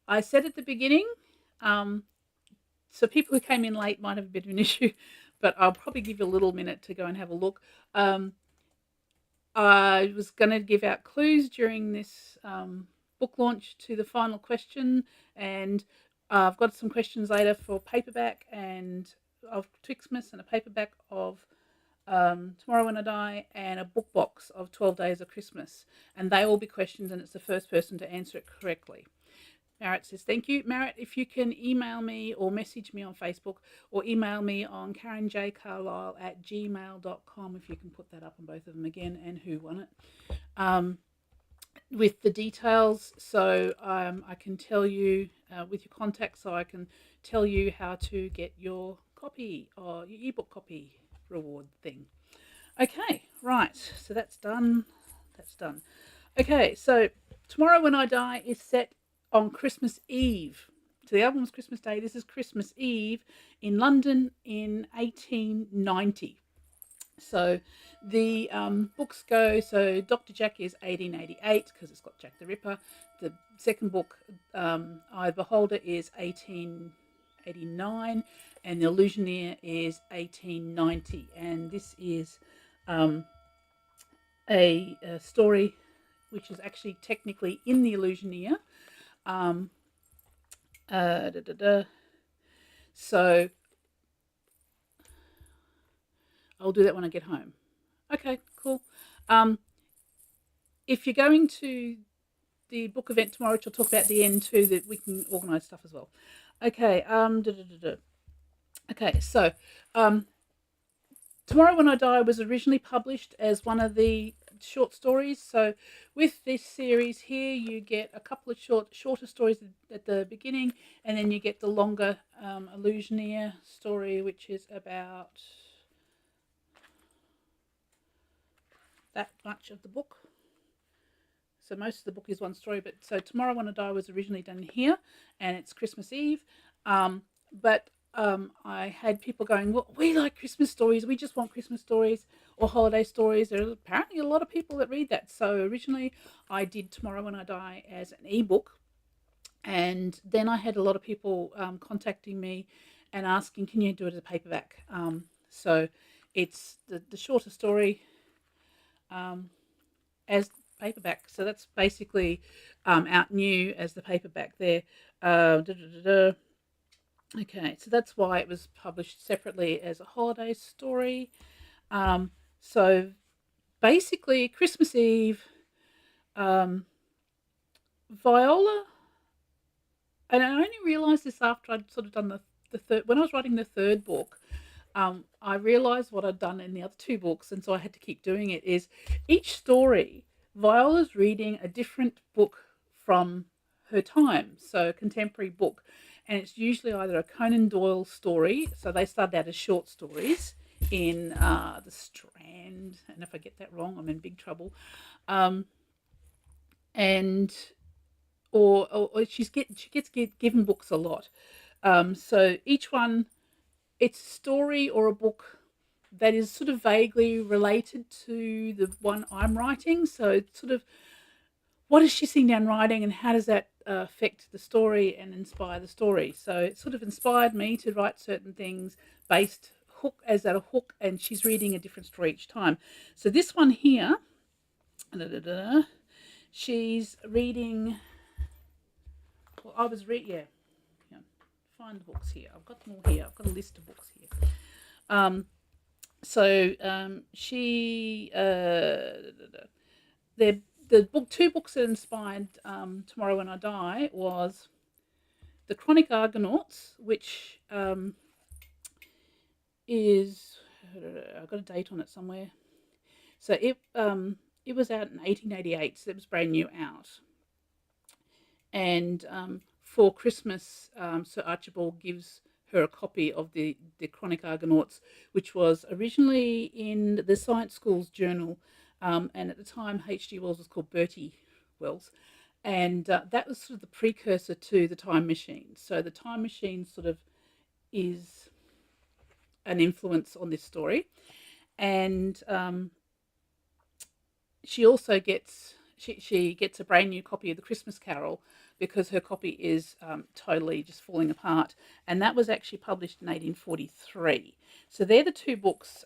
S1: I said at the beginning, so people who came in late might have a bit of an issue, but I'll probably give you a little minute to go and have a look. I was going to give out clues during this book launch to the final question, and I've got some questions later for paperback and of Twixtmas, and a paperback of Tomorrow When I Die, and a book box of 12 Days of Christmas, and they will be questions, and it's the first person to answer it correctly. Marit says, thank you. Marit, if you can email me or message me on Facebook, or email me on karenjcarlisle@gmail.com, if you can put that up on both of them again, and who won it, with the details, so I can tell you with your contact, so I can tell you how to get your copy or your ebook copy reward thing. Okay, right, so that's done. Okay, so Tomorrow When I Die is set on Christmas Eve. So the album was Christmas Day. This is Christmas Eve in London in 1890. So the books go, so Dr. Jack is 1888 because it's got Jack the Ripper. The second book, I Beholder, is 1889, and The Illusioneer is 1890. And this is a story which is actually technically in The Illusioneer. So I'll do that when I get home. Okay, cool. If you're going to the book event tomorrow, which I'll talk about at the end too, that we can organise stuff as well. Okay. Okay, so Tomorrow When I Die was originally published as one of the short stories. So with this series here, you get a couple of shorter stories at the beginning, and then you get the longer Illusioneer story, which is about that much of the book. So most of the book is one story, but so Tomorrow When I Die was originally done here, and it's Christmas Eve. But I had people going, well, we like Christmas stories. We just want Christmas stories or holiday stories. There's apparently a lot of people that read that. So originally I did Tomorrow When I Die as an ebook. And then I had a lot of people contacting me and asking, can you do it as a paperback? So it's the shorter story um, as paperback. So that's basically out new as the paperback there. Okay, so that's why it was published separately as a holiday story. Um, so basically, Christmas Eve, um, Viola, and I only realised this after I'd sort of done the third, when I was writing the third book, I realised what I'd done in the other two books, and so I had to keep doing it, is each story, Viola's reading a different book from her time, so a contemporary book. And it's usually either a Conan Doyle story, so they started out as short stories in The Strand, and if I get that wrong, I'm in big trouble. Um, and or she gets given books a lot. So each one, it's a story or a book that is sort of vaguely related to the one I'm writing. So it's sort of, what is she sitting down writing, and how does that affect the story and inspire the story? So it sort of inspired me to write certain things based hook as a hook, and she's reading a different story each time. So this one here, she's reading. Well, I was yeah, find the books here. I've got them all here. I've got a list of books here. She the book, two books that inspired Tomorrow When I Die was The Chronic Argonauts, which is, I've got a date on it somewhere. So it was out in 1888, so it was brand new out. And for Christmas, Sir Archibald gives her a copy of the Chronic Argonauts, which was originally in the Science School's journal, and at the time H.G. Wells was called Bertie Wells, and that was sort of the precursor to the Time Machine. So the Time Machine sort of is an influence on this story, and she also gets she gets a brand new copy of the Christmas Carol because her copy is totally just falling apart, and that was actually published in 1843. So they're the two books.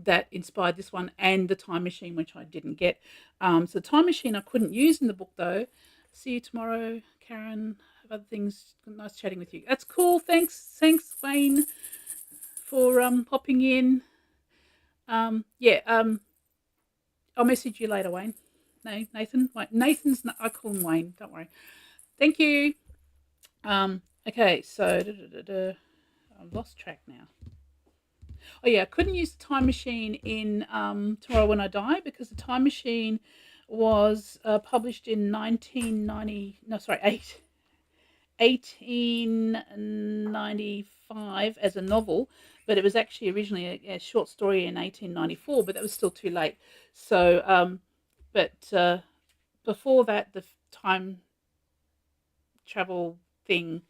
S1: That inspired this one, and the Time Machine, which I didn't get. So the Time Machine I couldn't use in the book though. See you tomorrow, Karen. Have other things. Nice chatting with you. That's cool. Thanks, Wayne, for popping in. I'll message you later, Wayne. No, Nathan. Wait, Nathan's. I call him Wayne. Don't worry. Thank you. Okay, so I've lost track now. Oh yeah, I couldn't use the Time Machine in Tomorrow When I Die because the Time Machine was published in 1895 as a novel, but it was actually originally a short story in 1894, but that was still too late. So, before that, the time travel thing.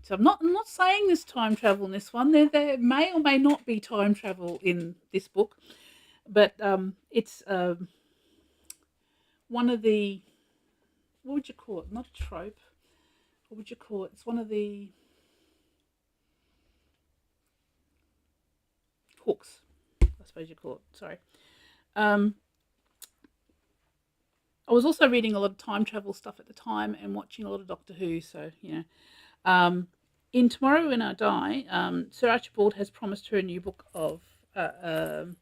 S1: So I'm not saying there's time travel in this one. There may or may not be time travel in this book, but it's one of the, what would you call it? Not a trope. What would you call it? It's one of the hooks, I suppose you call it. Sorry. I was also reading a lot of time travel stuff at the time and watching a lot of Doctor Who. So, in Tomorrow When I Die, Sir Archibald has promised her a new book of the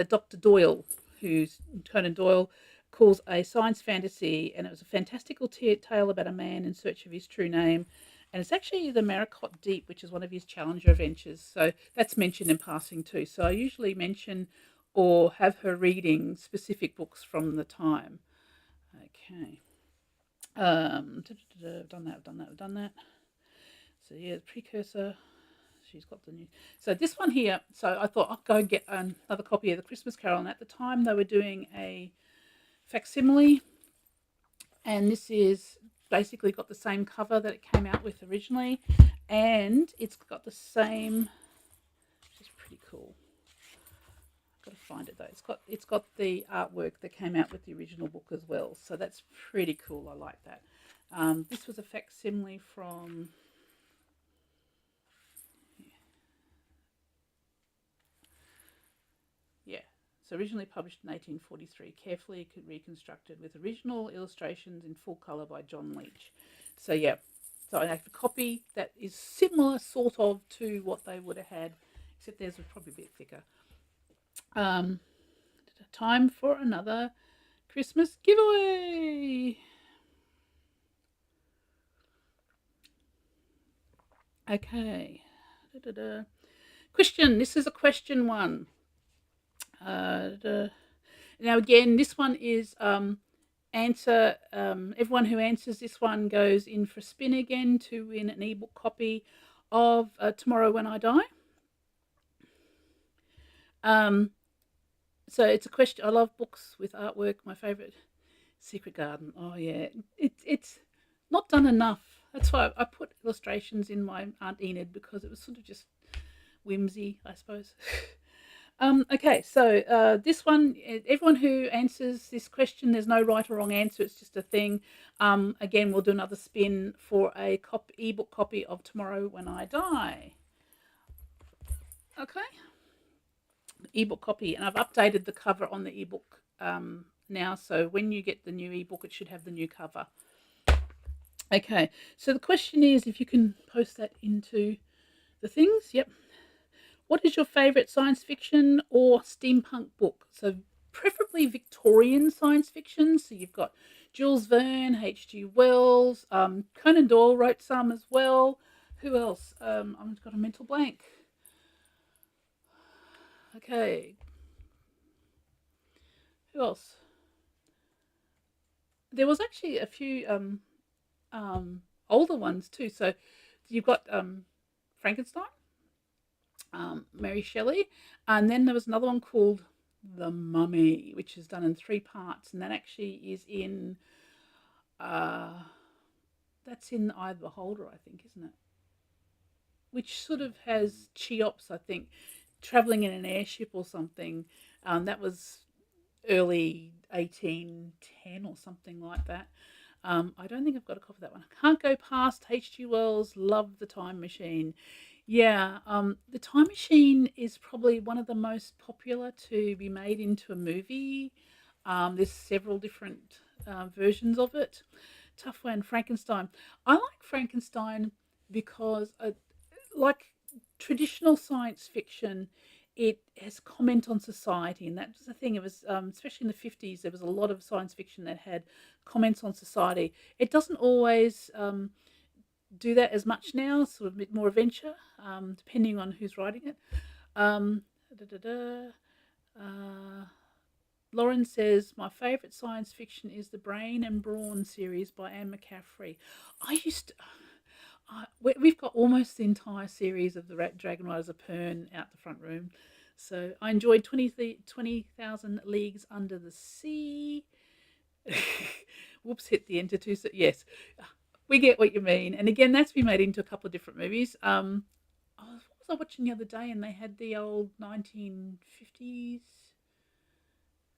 S1: Dr. Doyle, who's Conan Doyle calls a science fantasy, and it was a fantastical tale about a man in search of his true name. And it's actually the Maricot Deep, which is one of his Challenger adventures. So that's mentioned in passing too. So I usually mention or have her reading specific books from the time. Okay. Done that. So yeah, the precursor. She's got the new. So this one here. So I thought I'll go and get another copy of the Christmas Carol. And at the time they were doing a facsimile, and this is basically got the same cover that it came out with originally, and it's got the same, which is pretty cool. Got to find it though. It's got the artwork that came out with the original book as well, so that's pretty cool. I like that. This was a facsimile from, yeah, it's originally published in 1843, carefully reconstructed with original illustrations in full colour by John Leach. So yeah, so I have a copy that is similar sort of to what they would have had, except theirs was probably a bit thicker. Time for another Christmas giveaway. Okay. Question. This is a question one. Now again, this one is answer. Everyone who answers this one goes in for a spin again to win an ebook copy of Tomorrow When I Die. So it's a question. I love books with artwork. My favourite, Secret Garden. Oh yeah, it's not done enough. That's why I put illustrations in my Aunt Enid, because it was sort of just whimsy, I suppose. Okay, so this one, everyone who answers this question, there's no right or wrong answer. It's just a thing. Again, we'll do another spin for a ebook copy of Tomorrow When I Die. Okay. Ebook copy, and I've updated the cover on the ebook now, so when you get the new ebook it should have the new cover. Okay, so the question is, if you can post that into the things. Yep. What is your favourite science fiction or steampunk book? So preferably Victorian science fiction. So you've got Jules Verne, H.G. Wells, Conan Doyle wrote some as well. Who else? I've got a mental blank. Okay. Who else? There was actually a few older ones too. So you've got Frankenstein, Mary Shelley, and then there was another one called The Mummy, which is done in 3 parts, and that actually is in that's in Eye of the Beholder, I think, isn't it? Which sort of has Cheops, I think, traveling in an airship or something. That was early 1810 or something like that. I don't think I've got a copy of that one. I can't go past H.G. Wells' Love the Time Machine. Yeah, the Time Machine is probably one of the most popular to be made into a movie. There's several different versions of it. Tough one, Frankenstein. I like Frankenstein because, like traditional science fiction, it has comment on society, and that's the thing. It was especially in the 50s, there was a lot of science fiction that had comments on society. It doesn't always do that as much now, sort of a bit more adventure, depending on who's writing it. Da, da, da. Lauren says, my favourite science fiction is the Brain and Brawn series by Anne McCaffrey. I used to... we've got almost the entire series of the Dragon Riders of Pern out the front room. So I enjoyed 20,000 Leagues Under the Sea. Whoops, hit the enter too. So yes, we get what you mean. And again, that's been made into a couple of different movies. What was I watching the other day? And they had the old 1950s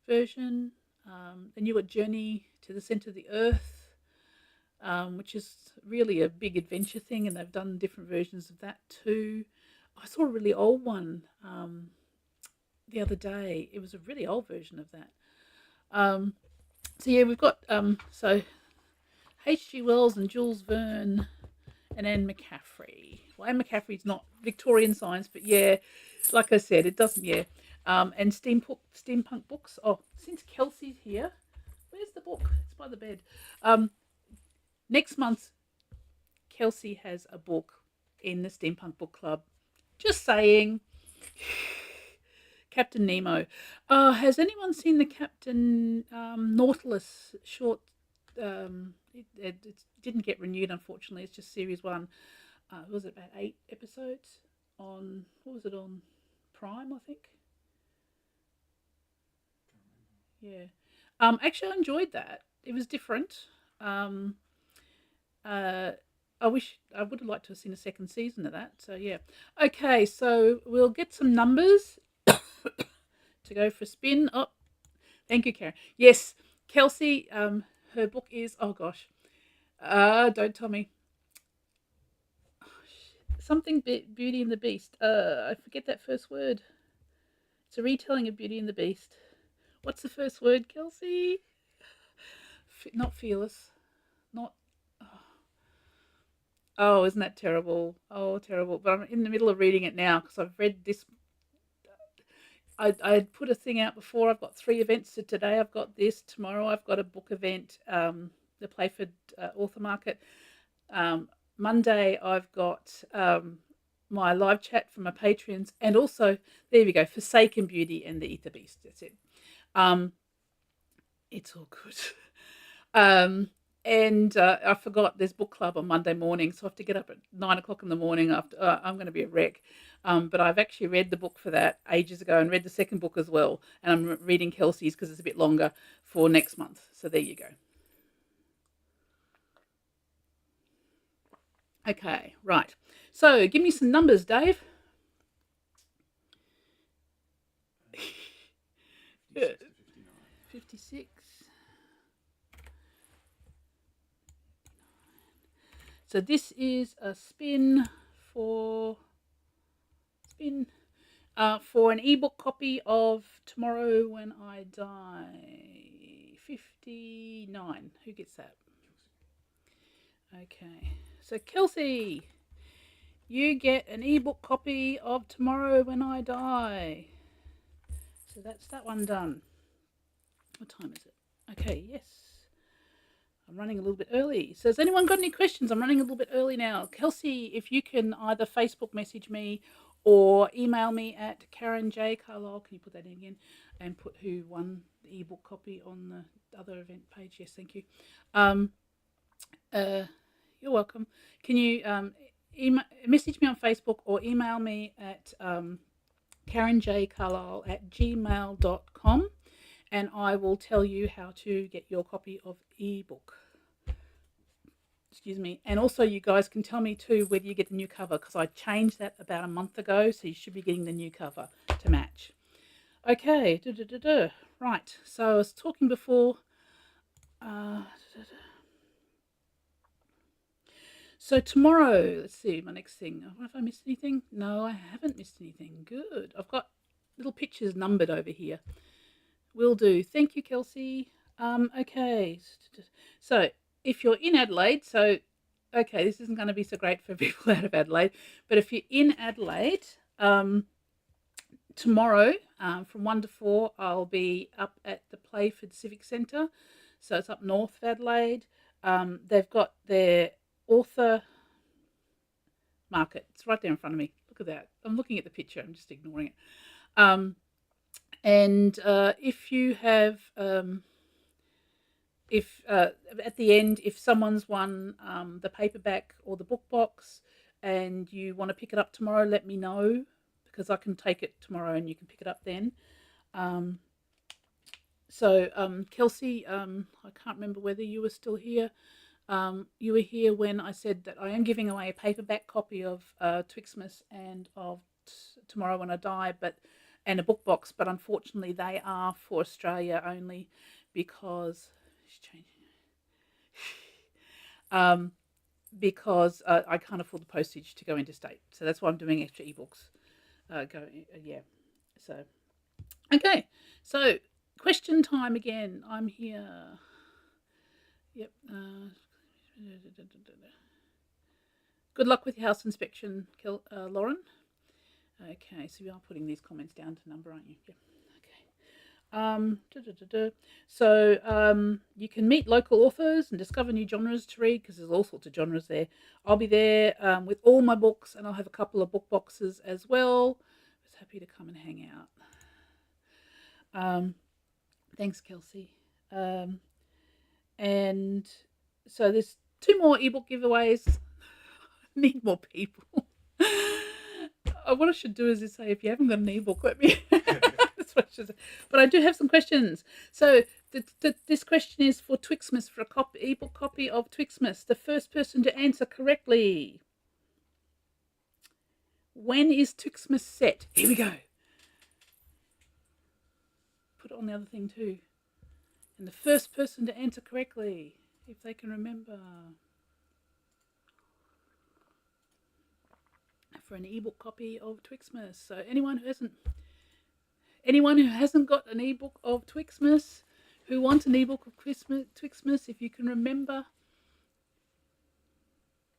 S1: version. Then you got Journey to the Centre of the Earth, which is really a big adventure thing, and they've done different versions of that too. I saw a really old one the other day. It was a really old version of that. So yeah, we've got so H.G. Wells and Jules Verne and Anne McCaffrey. Well, Anne McCaffrey's not Victorian science, but yeah, like I said, it doesn't. Yeah, and steampunk books. Oh, since Kelsey's here, where's the book? It's by the bed. Next month, Kelsey has a book in the Steampunk Book Club. Just saying. Captain Nemo. Has anyone seen the Captain Nautilus short? It didn't get renewed, unfortunately. It's just series 1. Was it about 8 episodes on? What was it on? Prime, I think. Yeah. Actually, I enjoyed that. It was different. I would have liked to have seen a second season of that. So yeah. Okay, so we'll get some numbers to go for a spin. Oh, thank you, Karen. Yes, Kelsey. Her book is, oh gosh, don't tell me. Something Beauty and the Beast. I forget that first word. It's a retelling of Beauty and the Beast. What's the first word, Kelsey? Not fearless. Not. Oh, isn't that terrible? Oh, terrible. But I'm in the middle of reading it now because I've read this. I put a thing out before. I've got 3 events. So today I've got this. Tomorrow I've got a book event, the Playford Author Market. Monday I've got my live chat for my Patreons. And also, there we go, Forsaken Beauty and the Ether Beast. That's it. It's all good. And I forgot there's book club on Monday morning, so I have to get up at 9 o'clock in the morning. After I'm going to be a wreck. But I've actually read the book for that ages ago and read the second book as well. And I'm reading Kelsey's because it's a bit longer for next month. So there you go. Okay, right. So give me some numbers, Dave.
S2: 56 to 59.
S1: 56. So this is a spin for an ebook copy of Tomorrow When I Die. 59. Who gets that? Okay. So Kelsey, you get an ebook copy of Tomorrow When I Die. So that's that one done. What time is it? Okay, yes. I'm running a little bit early. So has anyone got any questions? I'm running a little bit early now. Kelsey, if you can either Facebook message me or email me at Karen J. Carlisle. Can you put that in again? And put who won the ebook copy on the other event page. Yes, thank you. You're welcome. Can you message me on Facebook or email me at karenjcarlisle@gmail.com, and I will tell you how to get your copy of ebook. Excuse me. And also you guys can tell me too whether you get the new cover, because I changed that about a month ago, so you should be getting the new cover to match. Okay. Right. So I was talking before. So tomorrow, let's see, my next thing. Have I missed anything? No, I haven't missed anything. Good. I've got little pictures numbered over here. Will do. Thank you, Kelsey. Okay. So if you're in Adelaide, okay, this isn't going to be so great for people out of Adelaide, but if you're in Adelaide, tomorrow from 1 to 4, I'll be up at the Playford Civic Centre. So it's up north of Adelaide. They've got their author market. It's right there in front of me. Look at that. I'm looking at the picture. I'm just ignoring it. And if you have, at the end, if someone's won the paperback or the book box and you want to pick it up tomorrow, let me know, because I can take it tomorrow and you can pick it up then. Kelsey, I can't remember whether you were still here. You were here when I said that I am giving away a paperback copy of Twixtmas and of Tomorrow When I Die, and a book box, but unfortunately they are for Australia only, because I can't afford the postage to go interstate. So that's why I'm doing extra ebooks. So okay. So question time again. I'm here. Yep. Good luck with your house inspection, Lauren. Okay, so you are putting these comments down to number, aren't you? Yeah. Okay. So you can meet local authors and discover new genres to read, because there's all sorts of genres there. I'll be there with all my books, and I'll have a couple of book boxes as well. I was happy to come and hang out. Thanks, Kelsey. And so there's 2 more ebook giveaways. I need more people. What I should do is just say, if you haven't got an ebook, let me. That's what I should say. But I do have some questions. So This question is for Twixtmas, for a ebook copy of Twixtmas. The first person to answer correctly. When is Twixtmas set? Here we go. Put it on the other thing too. And the first person to answer correctly, if they can remember, for an ebook copy of Twixtmas. So anyone who hasn't got an ebook of Twixtmas, who wants an ebook of Twixtmas, if you can remember.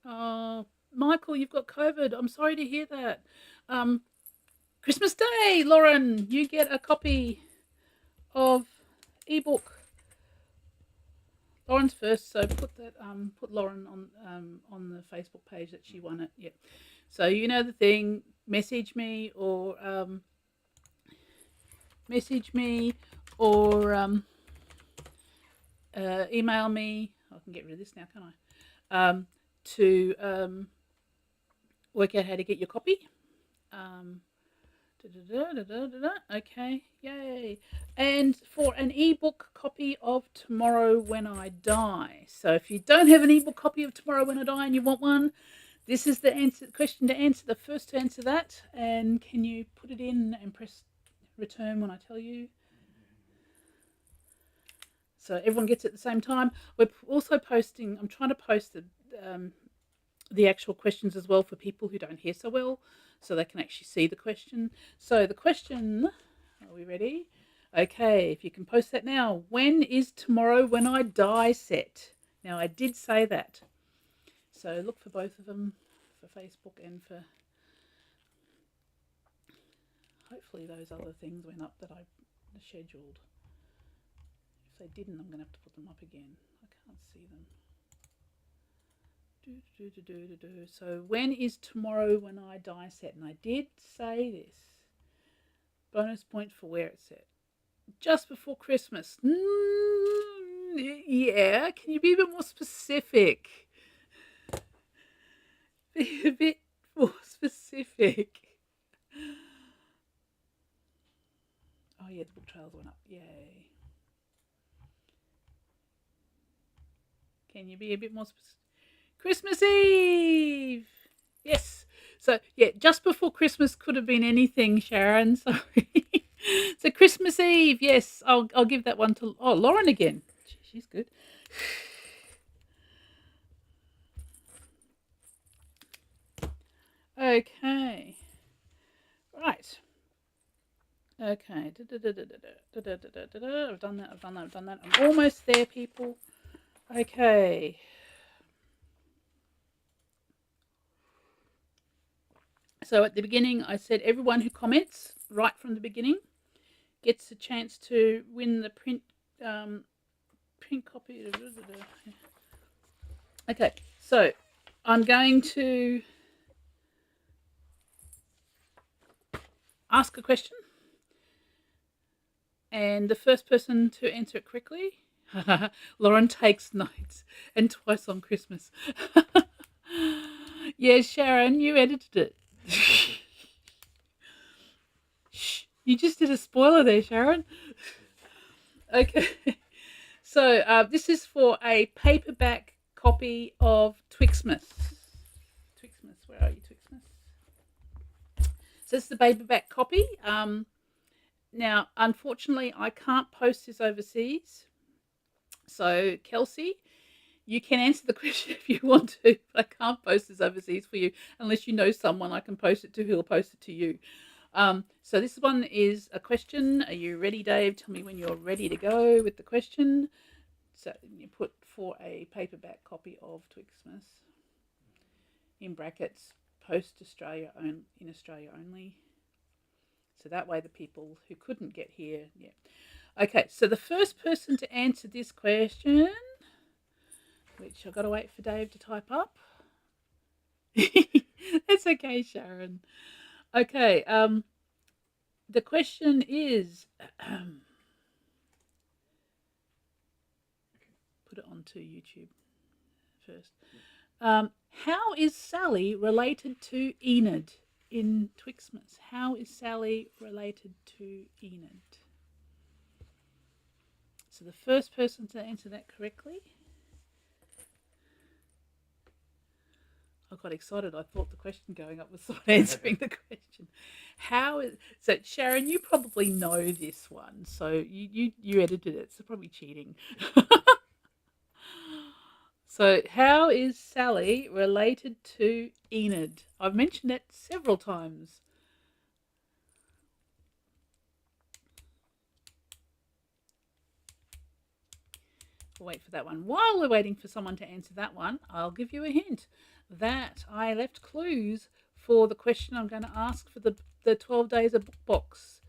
S1: Oh, Michael, you've got COVID. I'm sorry to hear that. Christmas Day, Lauren, you get a copy of ebook. Lauren's first, so put Lauren on the Facebook page that she won it. Yeah. So you know the thing. Message me or email me. I can get rid of this now, can't I? To work out how to get your copy. Okay, yay. And for an ebook copy of Tomorrow When I Die. So if you don't have an ebook copy of Tomorrow When I Die and you want one, this is the question to answer, the first to answer that. And can you put it in and press return when I tell you? So everyone gets it at the same time. We're also posting, I'm trying to post the actual questions as well for people who don't hear so well, so they can actually see the question. So the question, are we ready? Okay, if you can post that now. When is Tomorrow When I Die set? Now, I did say that. So look for both of them, for Facebook and for... Hopefully those other things went up that I scheduled. If they didn't, I'm going to have to put them up again. I can't see them. So when is Tomorrow When I Die set? And I did say this. Bonus point for where it's set. Just before Christmas. Yeah, can you be a bit more specific? Be a bit more specific. Oh yeah, the book trails went up. Yay. Can you be a bit more specific? Christmas Eve. Yes. So yeah, just before Christmas could have been anything, Sharon. Sorry. So Christmas Eve. Yes, I'll give that one to Lauren again. She's good. Okay. Right. Okay. I've done that. I'm almost there, people. Okay. So at the beginning, I said everyone who comments right from the beginning gets a chance to win the print copy. Okay, so I'm going to ask a question, and the first person to answer it correctly, Lauren takes notes, and twice on Christmas. Yeah, Sharon, you edited it. Shh, you just did a spoiler there, Sharon. Okay, so this is for a paperback copy of Twixtmas. Twixtmas, where are you, Twixtmas? So this is the paperback copy. Now, unfortunately, I can't post this overseas. So, Kelsey, you can answer the question if you want to, but I can't post this overseas for you unless you know someone I can post it to who'll post it to you. So this one is a question. Are you ready, Dave? Tell me when you're ready to go with the question. So you put for a paperback copy of Twixtmas in brackets, post Australia in Australia only. So that way the people who couldn't get here, yeah. Okay, so the first person to answer this question, which I've got to wait for Dave to type up. That's okay, Sharon. Okay, the question is, put it onto YouTube first. How is Sally related to Enid in Twixtmas? How is Sally related to Enid? So the first person to answer that correctly. I got excited. I thought the question going up was someone answering the question. So Sharon, you probably know this one. So you edited it, so probably cheating. So how is Sally related to Enid? I've mentioned it several times. We'll wait for that one. While we're waiting for someone to answer that one, I'll give you a hint that I left clues for the question I'm going to ask for the 12 days of book box.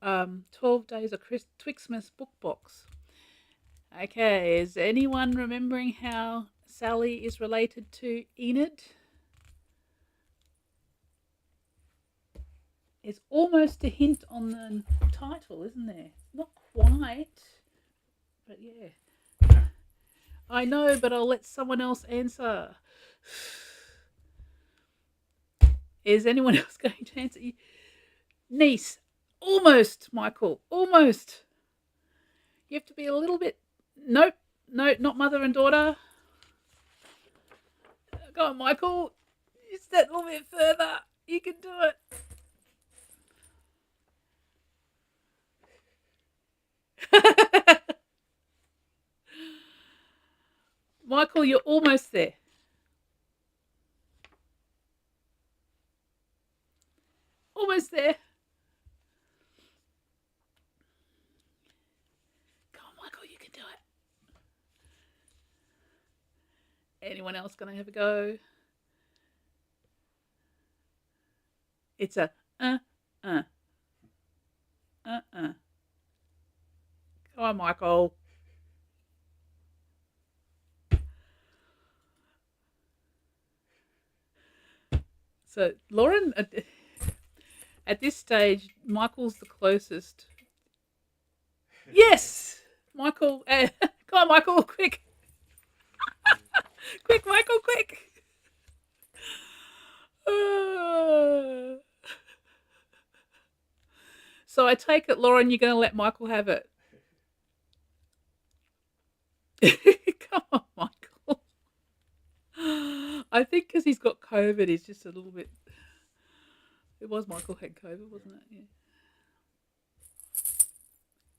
S1: 12 days of Twixtmas book box. Okay, is anyone remembering how Sally is related to Enid? It's almost a hint on the title, isn't there? Not quite, but yeah. I know, but I'll let someone else answer. Is anyone else going to answer? Niece. Almost, Michael. Almost. You have to be a little bit... Nope. No, not mother and daughter. Go on, Michael. Just that little bit further. You can do it. Michael, you're almost there. Almost there. Come on, Michael, you can do it. Anyone else going to have a go? It's a Come on, Michael. So, Lauren, at this stage, Michael's the closest. Yes! Michael, come on, Michael, quick. Quick, Michael, quick. So I take it, Lauren, you're going to let Michael have it. Come on, Michael. I think because he's got COVID, he's just a little bit... It was Michael had COVID, wasn't it? Yeah.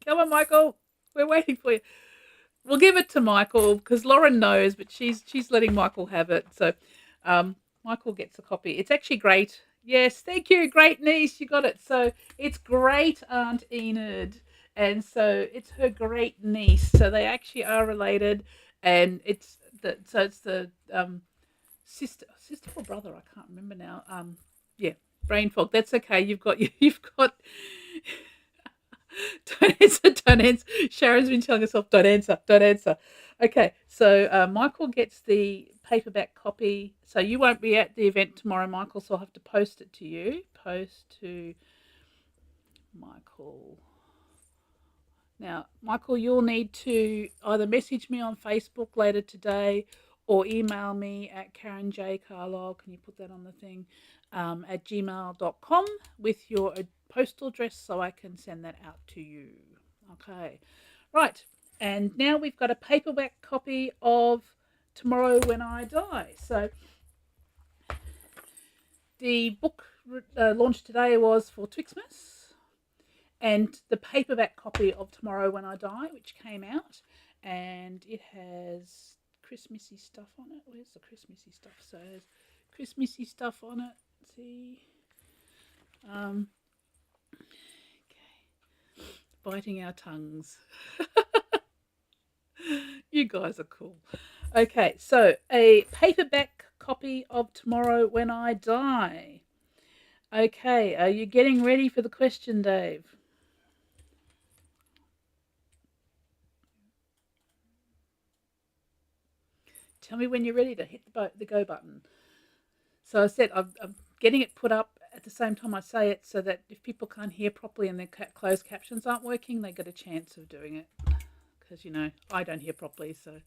S1: Come on, Michael. We're waiting for you. We'll give it to Michael because Lauren knows, but she's letting Michael have it. So Michael gets a copy. It's actually great. Yes, thank you. Great niece. You got it. So it's Great Aunt Enid. And so it's her great niece. So they actually are related. And it's the sister or brother. I can't remember now. Yeah, brain fog. That's okay. You've got don't answer. Sharon's been telling herself, don't answer. Okay, so Michael gets the paperback copy. So you won't be at the event tomorrow, Michael, so I'll have to post it to you. Post to Michael. Now, Michael, you'll need to either message me on Facebook later today or email me at Karen J. Carlisle. Can you put that on the thing? At gmail.com with your postal address so I can send that out to you. Okay, right. And now we've got a paperback copy of Tomorrow When I Die. So the book launched today was for Twixtmas, and the paperback copy of Tomorrow When I Die, which came out, and it has Christmassy stuff on it. Where's the Christmassy stuff? So there's Christmassy stuff on it. Let's see. Okay. Biting our tongues. You guys are cool. Okay, so a paperback copy of Tomorrow When I Die. Okay, are you getting ready for the question, Dave? Tell me when you're ready to hit the go button. So I said I'm getting it put up at the same time I say it so that if people can't hear properly and their closed captions aren't working, they get a chance of doing it. Because, I don't hear properly, so...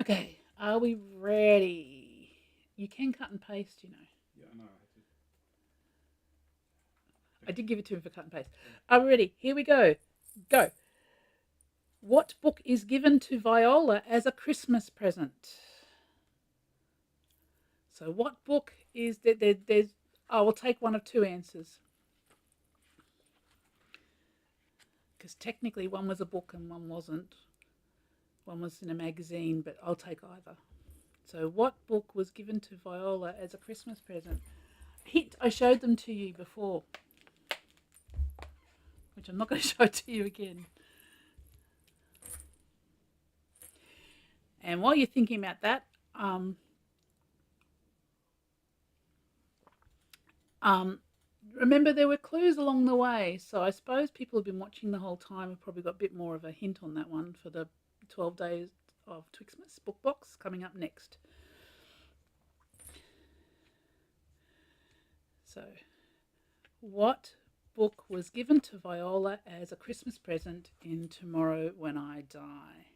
S1: Okay, are we ready? You can cut and paste,
S2: Yeah, I know.
S1: I did give it to him for cut and paste. Are we ready? Here we go. Go. What book is given to Viola as a Christmas present? So what book is there's I will take one of two answers. Because technically one was a book and one wasn't. One was in a magazine, but I'll take either. So what book was given to Viola as a Christmas present? I showed them to you before, which I'm not going to show to you again. And while you're thinking about that, remember there were clues along the way. So I suppose people who've been watching the whole time have probably got a bit more of a hint on that one for the 12 Days of Twixtmas book box coming up next. So, what book was given to Viola as a Christmas present in Tomorrow When I Die?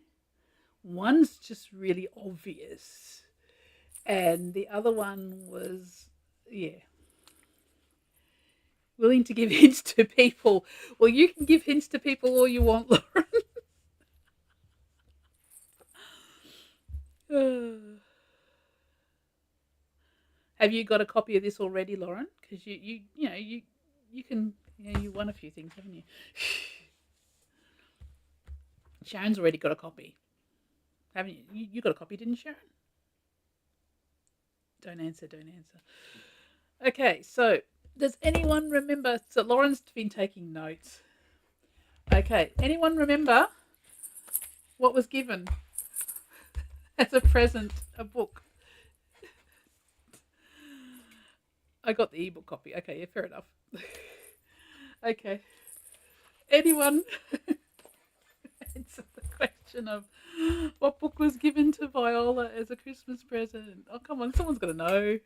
S1: One's just really obvious, and the other one was, willing to give hints to people. Well, you can give hints to people all you want, Lauren. Have you got a copy of this already, Lauren? Because you can, you won a few things, haven't you? Sharon's already got a copy, haven't you? You got a copy, didn't Sharon? Don't answer. Okay, so does anyone remember? So Lauren's been taking notes. Okay, anyone remember what was given as a present, a book? I got the ebook copy. Okay, yeah, fair enough. Okay. Anyone answer the question of what book was given to Viola as a Christmas present? Oh, come on, someone's got to know.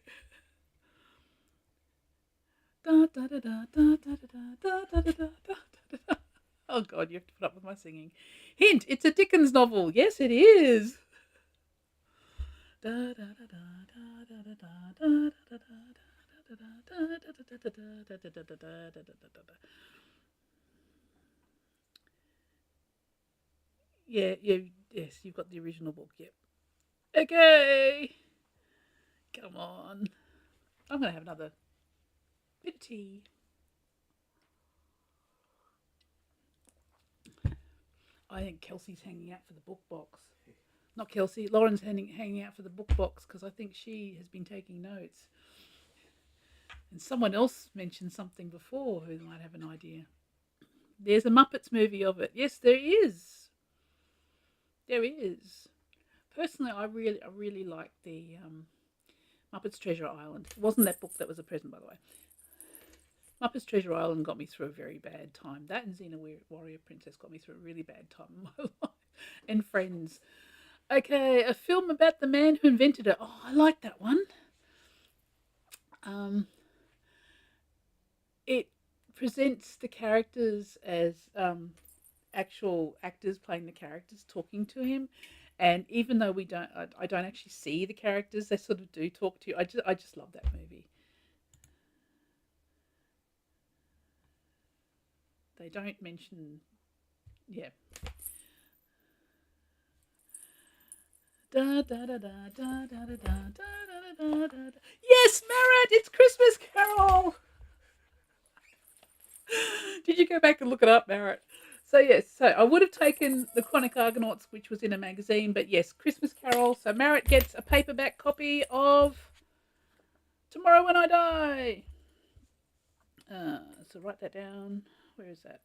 S1: Oh, God, you have to put up with my singing. Hint, it's a Dickens novel. Yes, it is. Yes, you've got the original book, yep. Okay. Come on. I'm going to have another bit of tea. I think Kelsey's hanging out for the book box. Not Kelsey, Lauren's hanging out for the book box because I think she has been taking notes. And someone else mentioned something before who might have an idea. There's a Muppets movie of it. Yes, there is. There is. Personally, I really like the Muppets Treasure Island. It wasn't that book that was a present, by the way. Muppets Treasure Island got me through a very bad time. That and Xena Warrior Princess got me through a really bad time in my life. And Friends. Okay, a film about the man who invented it. Oh, I like that one. It presents the characters as actual actors playing the characters, talking to him. And even though I don't actually see the characters, they sort of do talk to you. I just love that movie. They don't mention, yeah. Yes, Merritt, it's Christmas Carol. Did you go back and look it up, Merritt? So yes, so I would have taken the Chronic Argonauts, which was in a magazine, but yes, Christmas Carol. So Merritt gets a paperback copy of Tomorrow When I Die. So write that down. Where is that?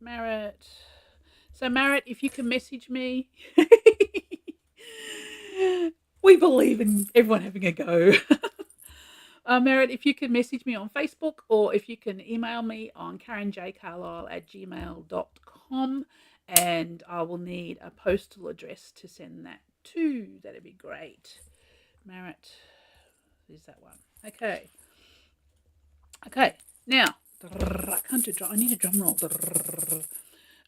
S1: Merritt. So Merritt, if you can message me. We believe in everyone having a go. Merritt, if you can message me on Facebook or if you can email me on karenjcarlisle@gmail.com and I will need a postal address to send that to. That'd be great. Merritt, is that one? Okay. Now, I can't do drum. I need a drum roll.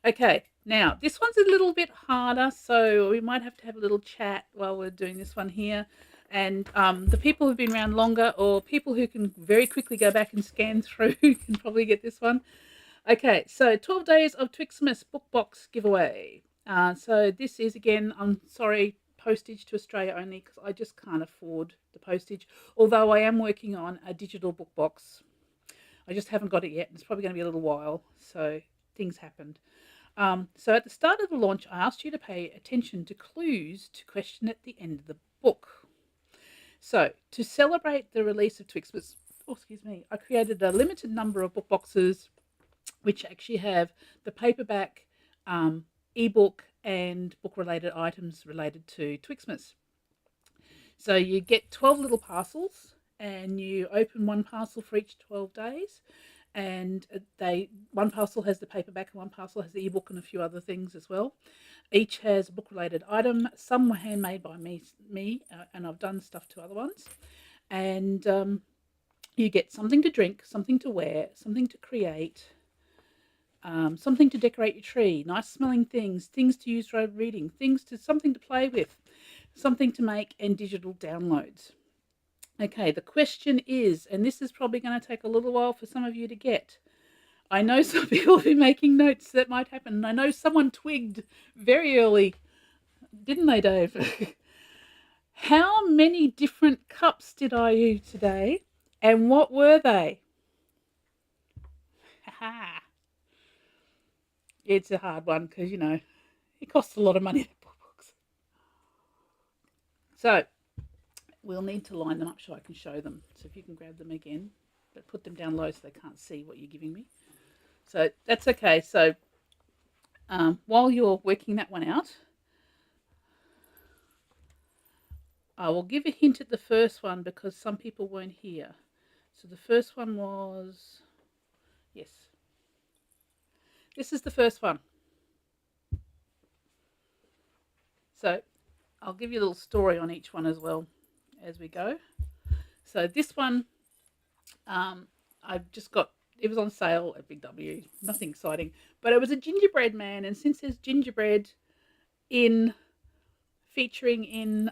S1: Okay, now this one's a little bit harder, so we might have to have a little chat while we're doing this one here. And the people who've been around longer or people who can very quickly go back and scan through can probably get this one. Okay, so 12 Days of Twixtmas book box giveaway. So this is, again, I'm sorry, postage to Australia only because I just can't afford the postage. Although I am working on a digital book box. I just haven't got it yet. It's probably going to be a little while. So things happened. So at the start of the launch, I asked you to pay attention to clues to question at the end of the book. So to celebrate the release of Twixtmas, I created a limited number of book boxes which actually have the paperback, ebook, and book-related items related to Twixtmas. So you get 12 little parcels, and you open one parcel for each 12 days. And one parcel has the paperback, and one parcel has the ebook, and a few other things as well. Each has a book-related item. Some were handmade by me, and I've done stuff to other ones. And you get something to drink, something to wear, something to create, something to decorate your tree, nice smelling things to use for reading, something to play with, something to make, and digital downloads. Okay, the question is, and this is probably going to take a little while for some of you to get. I know some people will be making notes that might happen. And I know someone twigged very early, didn't they, Dave? How many different cups did I use today, and what were they? Ha! It's a hard one because, it costs a lot of money to book books. So we'll need to line them up so I can show them. So if you can grab them again, but put them down low so they can't see what you're giving me. So that's okay. So while you're working that one out, I will give a hint at the first one because some people weren't here. So the first one was, yes, this is the first one. So I'll give you a little story on each one as well as we go. So this one, I've just got, it was on sale at Big W, nothing exciting, but it was a gingerbread man. And since there's gingerbread featuring in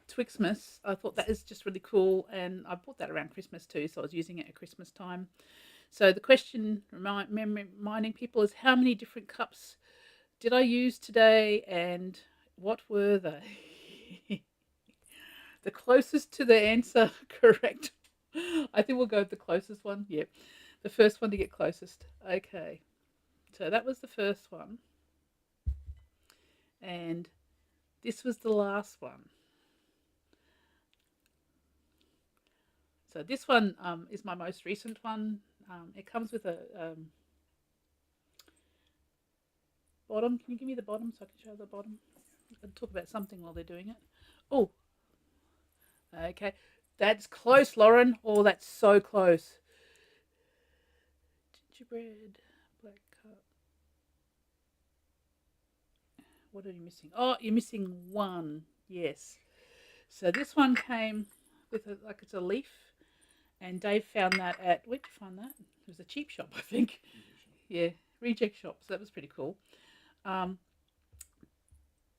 S1: Twixtmas, I thought that is just really cool. And I bought that around Christmas too, so I was using it at Christmas time. So the question, reminding people, is how many different cups did I use today and what were they? The closest to the answer correct. I think we'll go with the closest one. Yep. The first one to get closest. Okay. So that was the first one. And this was the last one. So this one is my most recent one. It comes with a bottom. Can you give me the bottom so I can show the bottom? I'll talk about something while they're doing it. Oh, okay. That's close, Lauren. Oh, that's so close. Gingerbread, black cup. What are you missing? Oh, you're missing one. Yes. So this one came with it's a leaf. And Dave found that at, where'd you find that? It was a cheap shop, I think. Yeah, reject shop. So that was pretty cool.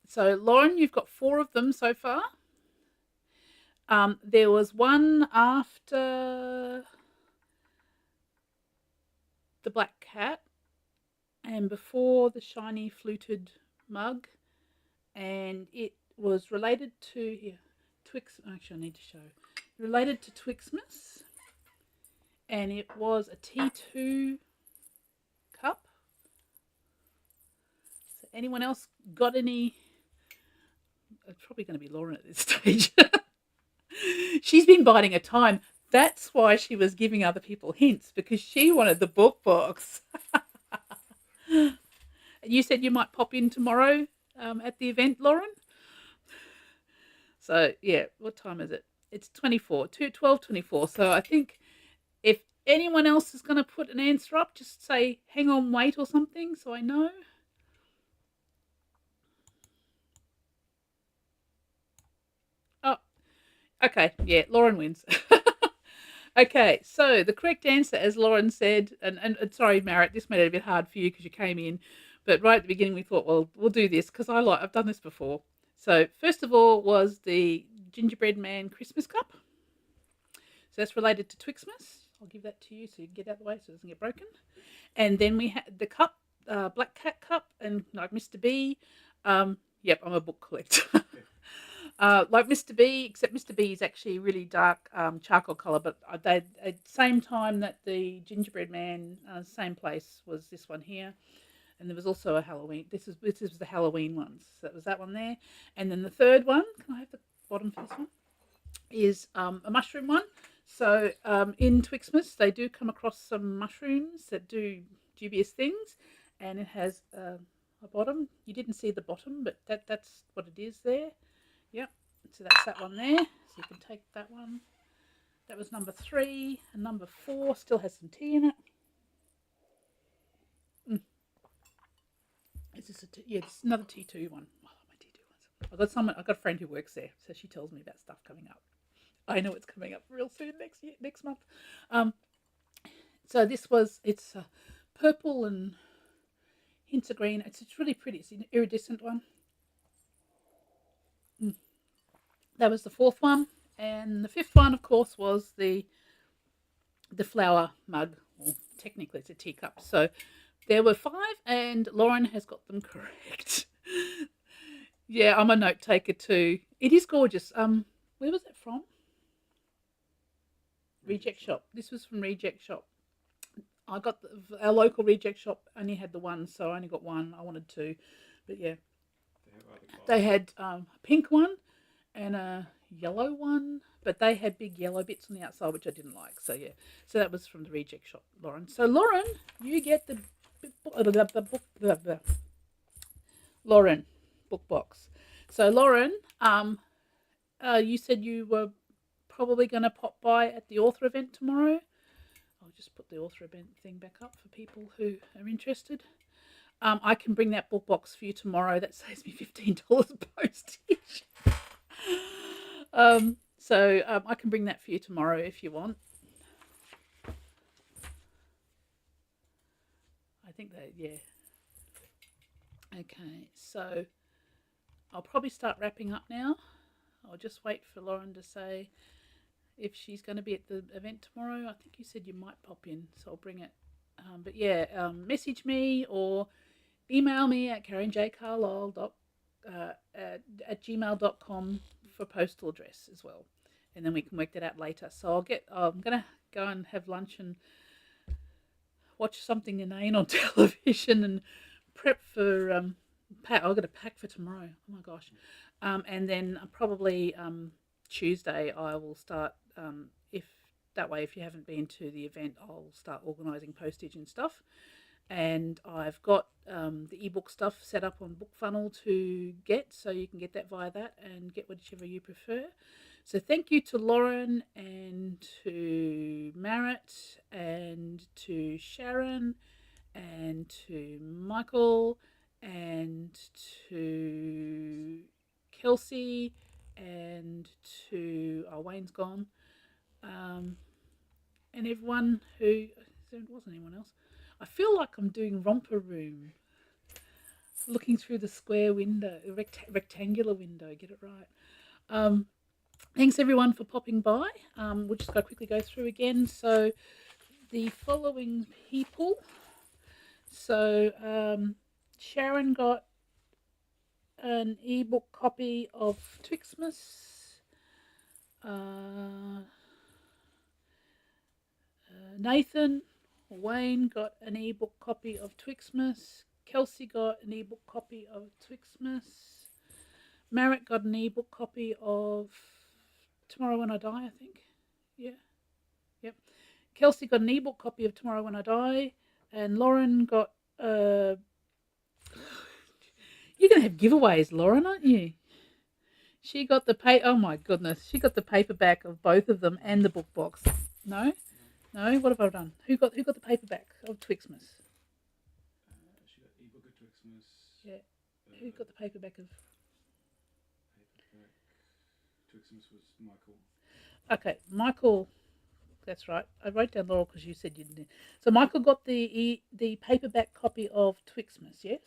S1: So Lauren, you've got 4 of them so far. There was one after the black cat and before the shiny fluted mug, and it was related to actually I need to show. Related to Twixtmas, and it was a T2 cup. So anyone else got any? It's probably going to be Lauren at this stage. She's been biding her time. That's why she was giving other people hints, because she wanted the book box. You said you might pop in tomorrow at the event, Lauren? So, yeah, what time is it? It's 12:24. So I think if anyone else is going to put an answer up, just say, hang on, wait or something, so I know. Oh, okay. Yeah, Lauren wins. Okay, so the correct answer, as Lauren said, and sorry, Marit, this made it a bit hard for you because you came in, but right at the beginning we thought, well, we'll do this because I've done this before. So first of all was the gingerbread man Christmas cup. So that's related to Twixtmas. I'll give that to you so you can get out of the way so it doesn't get broken. And then we had the cup, Black Cat cup, and like Mr. B. Yep, I'm a book collector. Like Mr. B, except Mr. B is actually really dark charcoal colour, but they at the same time that the Gingerbread Man, same place was this one here. And there was also a Halloween. This was the Halloween ones. So that was that one there. And then the third one, can I have the bottom for this one? Is a mushroom one. So in Twixtmas, they do come across some mushrooms that do dubious things, and it has a bottom. You didn't see the bottom, but that's what it is there. Yep. So that's that one there. So you can take that one. That was number 3, and number 4 still has some tea in it. Is this yeah, it's another T2 one. I love my T2 ones. I've got a friend who works there, so she tells me about stuff coming up. I know it's coming up real soon next month. So it's purple and hints of green. It's really pretty. It's an iridescent one. That was the 4th one, and the 5th one, of course, was the flower mug. Well, technically, it's a teacup. So there were 5, and Lauren has got them correct. Yeah, I'm a note taker too. It is gorgeous. Where was it from? Reject Shop. This was from Reject Shop. I got our local Reject Shop only had the one, so I only got one. I wanted 2, but yeah, they had a pink one and a yellow one, but they had big yellow bits on the outside, which I didn't like. So yeah, so that was from the Reject Shop, Lauren. So Lauren, you get the Lauren book box. So Lauren, you said you were probably going to pop by at the author event tomorrow. I'll just put the author event thing back up for people who are interested. I can bring that book box for you tomorrow. That saves me $15 postage. So I can bring that for you tomorrow if you want. I think that, yeah. Okay, so I'll probably start wrapping up now. I'll just wait for Lauren to say if she's going to be at the event tomorrow. I think you said you might pop in, so I'll bring it. But yeah, message me or email me at karenjcarlisle at gmail.com for postal address as well, and then we can work that out later. So I'm gonna go and have lunch and watch something inane on television and prep for I've got to pack for tomorrow. Oh my gosh. And then probably Tuesday I will start, if you haven't been to the event, I'll start organising postage and stuff. And I've got the ebook stuff set up on BookFunnel to get, so you can get that via that and get whichever you prefer. So thank you to Lauren and to Marit and to Sharon and to Michael and to Kelsey and to Wayne's gone, and everyone who, there wasn't anyone else. I feel like I'm doing Romper Room, looking through the square window, rectangular window, get it right. Thanks everyone for popping by. We'll just quickly go through again. So the following people. So Sharon got an ebook copy of Twixtmas. Nathan Wayne got an ebook copy of Twixtmas. Kelsey got an ebook copy of Twixtmas. Merritt got an ebook copy of Tomorrow When I Die, I think. Yeah. Yep. Kelsey got an ebook copy of Tomorrow When I Die. And Lauren got you're going to have giveaways, Lauren, aren't you? She got the oh my goodness. She got the paperback of both of them and the book box. No? No? What have I done? Who got the paperback of Twixtmas?
S2: She got ebook of Twixtmas.
S1: Yeah. Who got the paperback of?
S2: Paperback. Twixtmas was Michael.
S1: Okay, Michael. That's right. I wrote down Laurel because you said you didn't. So Michael got the paperback copy of Twixtmas, yes?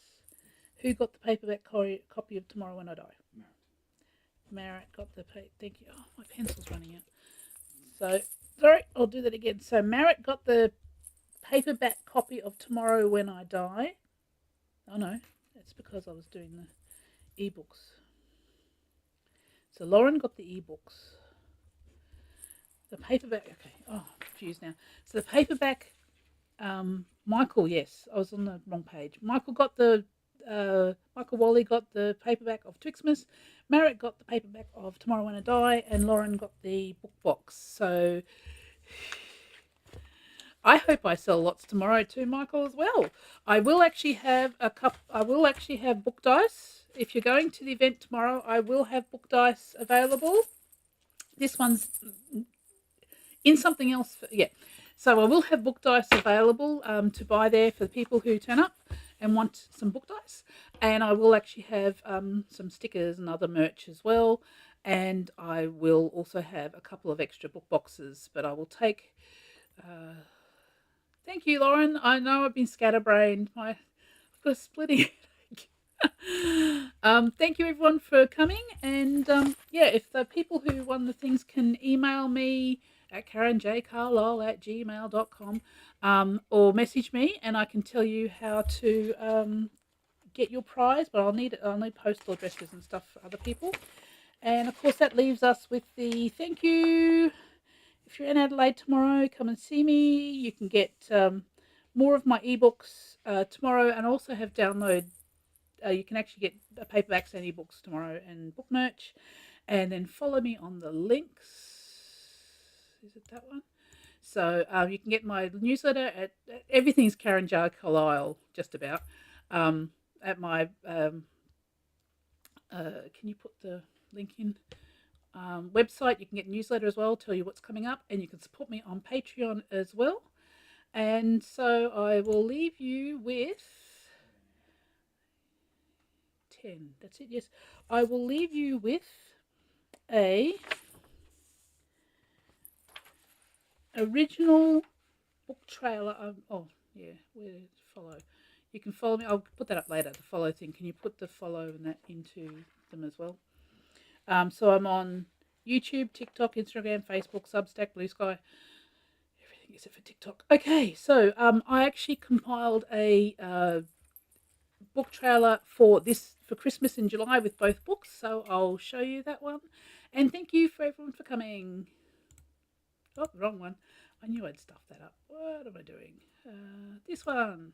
S1: Who got the paperback copy of Tomorrow When I Die?
S2: Marit.
S1: Marit got the thank you. Oh, my pencil's running out. So Sorry, I'll do that again. So Marek got the paperback copy of Tomorrow When I Die. Oh no, that's because I was doing the ebooks. So Lauren got the ebooks. The paperback. Okay. Oh, I'm confused now. So the paperback. Michael, yes, I was on the wrong page. Michael Wally got the paperback of Twixtmas. Marek got the paperback of Tomorrow When I Die, and Lauren got the book box. So I hope I sell lots tomorrow too, Michael, as well. I will actually have book dice. If you're going to the event tomorrow, I will have book dice available. This one's in something else. Yeah. So I will have book dice available to buy there for the people who turn up and want some book dice. And I will actually have some stickers and other merch as well. And I will also have a couple of extra book boxes, but I will take... Thank you, Lauren. I know I've been scatterbrained. I've got a splitting headache. Thank you, everyone, for coming. And yeah, if the people who won the things can email me at karenjcarlisle@gmail.com or message me, and I can tell you how to get your prize. But I'll need postal addresses and stuff for other people. And of course, that leaves us with the thank you. If you're in Adelaide tomorrow, come and see me. You can get more of my ebooks tomorrow, and also have download. You can actually get paperbacks and ebooks tomorrow and book merch. And then follow me on the links. Is it that one? So you can get my newsletter at everything's Karen Jar Carlisle, just about. At my can you put the link in? Website. You can get a newsletter as well, tell you what's coming up, and you can support me on Patreon as well. And so I will leave you with 10. That's it. Yes, I will leave you with a original book trailer. Oh yeah, where to follow? You can follow me. I'll put that up later. The follow thing. Can you put the follow and that into them as well? So I'm on YouTube, TikTok, Instagram, Facebook, Substack, Blue Sky, everything except for TikTok. Okay, so I actually compiled a book trailer for Christmas in July with both books, so I'll show you that one. And thank you for everyone for coming. Oh, the wrong one. I knew I'd stuff that up. What am I doing? This one,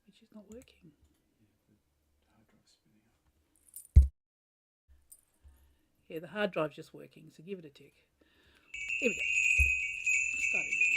S1: which is not working. Yeah, the hard drive's just working, so give it a tick. Here we go. Start again.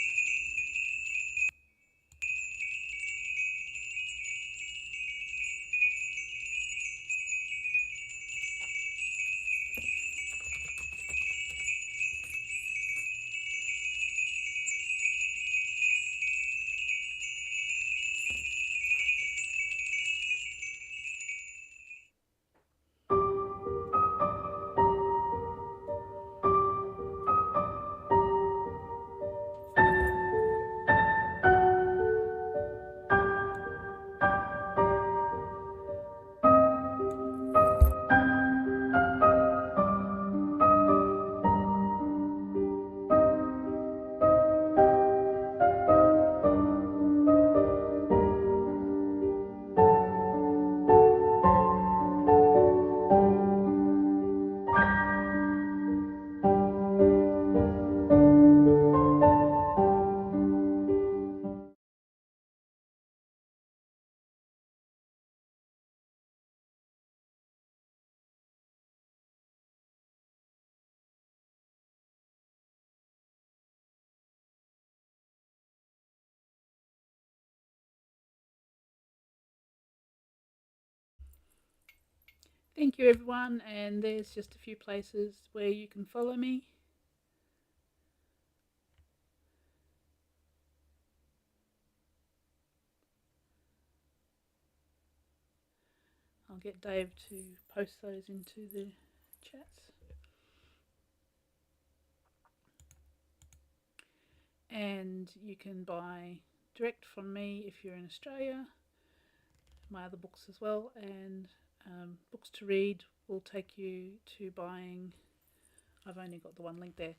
S1: Thank you, everyone, and there's just a few places where you can follow me. I'll get Dave to post those into the chats. And you can buy direct from me if you're in Australia, my other books as well, and books to read will take you to buying I've only got the one link there.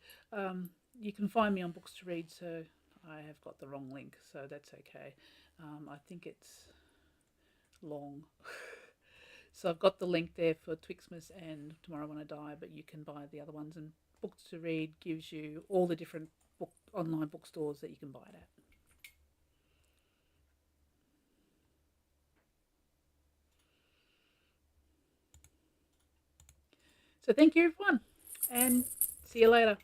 S1: You can find me on Books to Read, so I have got the wrong link, so that's okay. I think it's long. So I've got the link there for Twixtmas and Tomorrow When I Die, but you can buy the other ones. And Books to Read gives you all the different online bookstores that you can buy it at. So thank you, everyone, and see you later.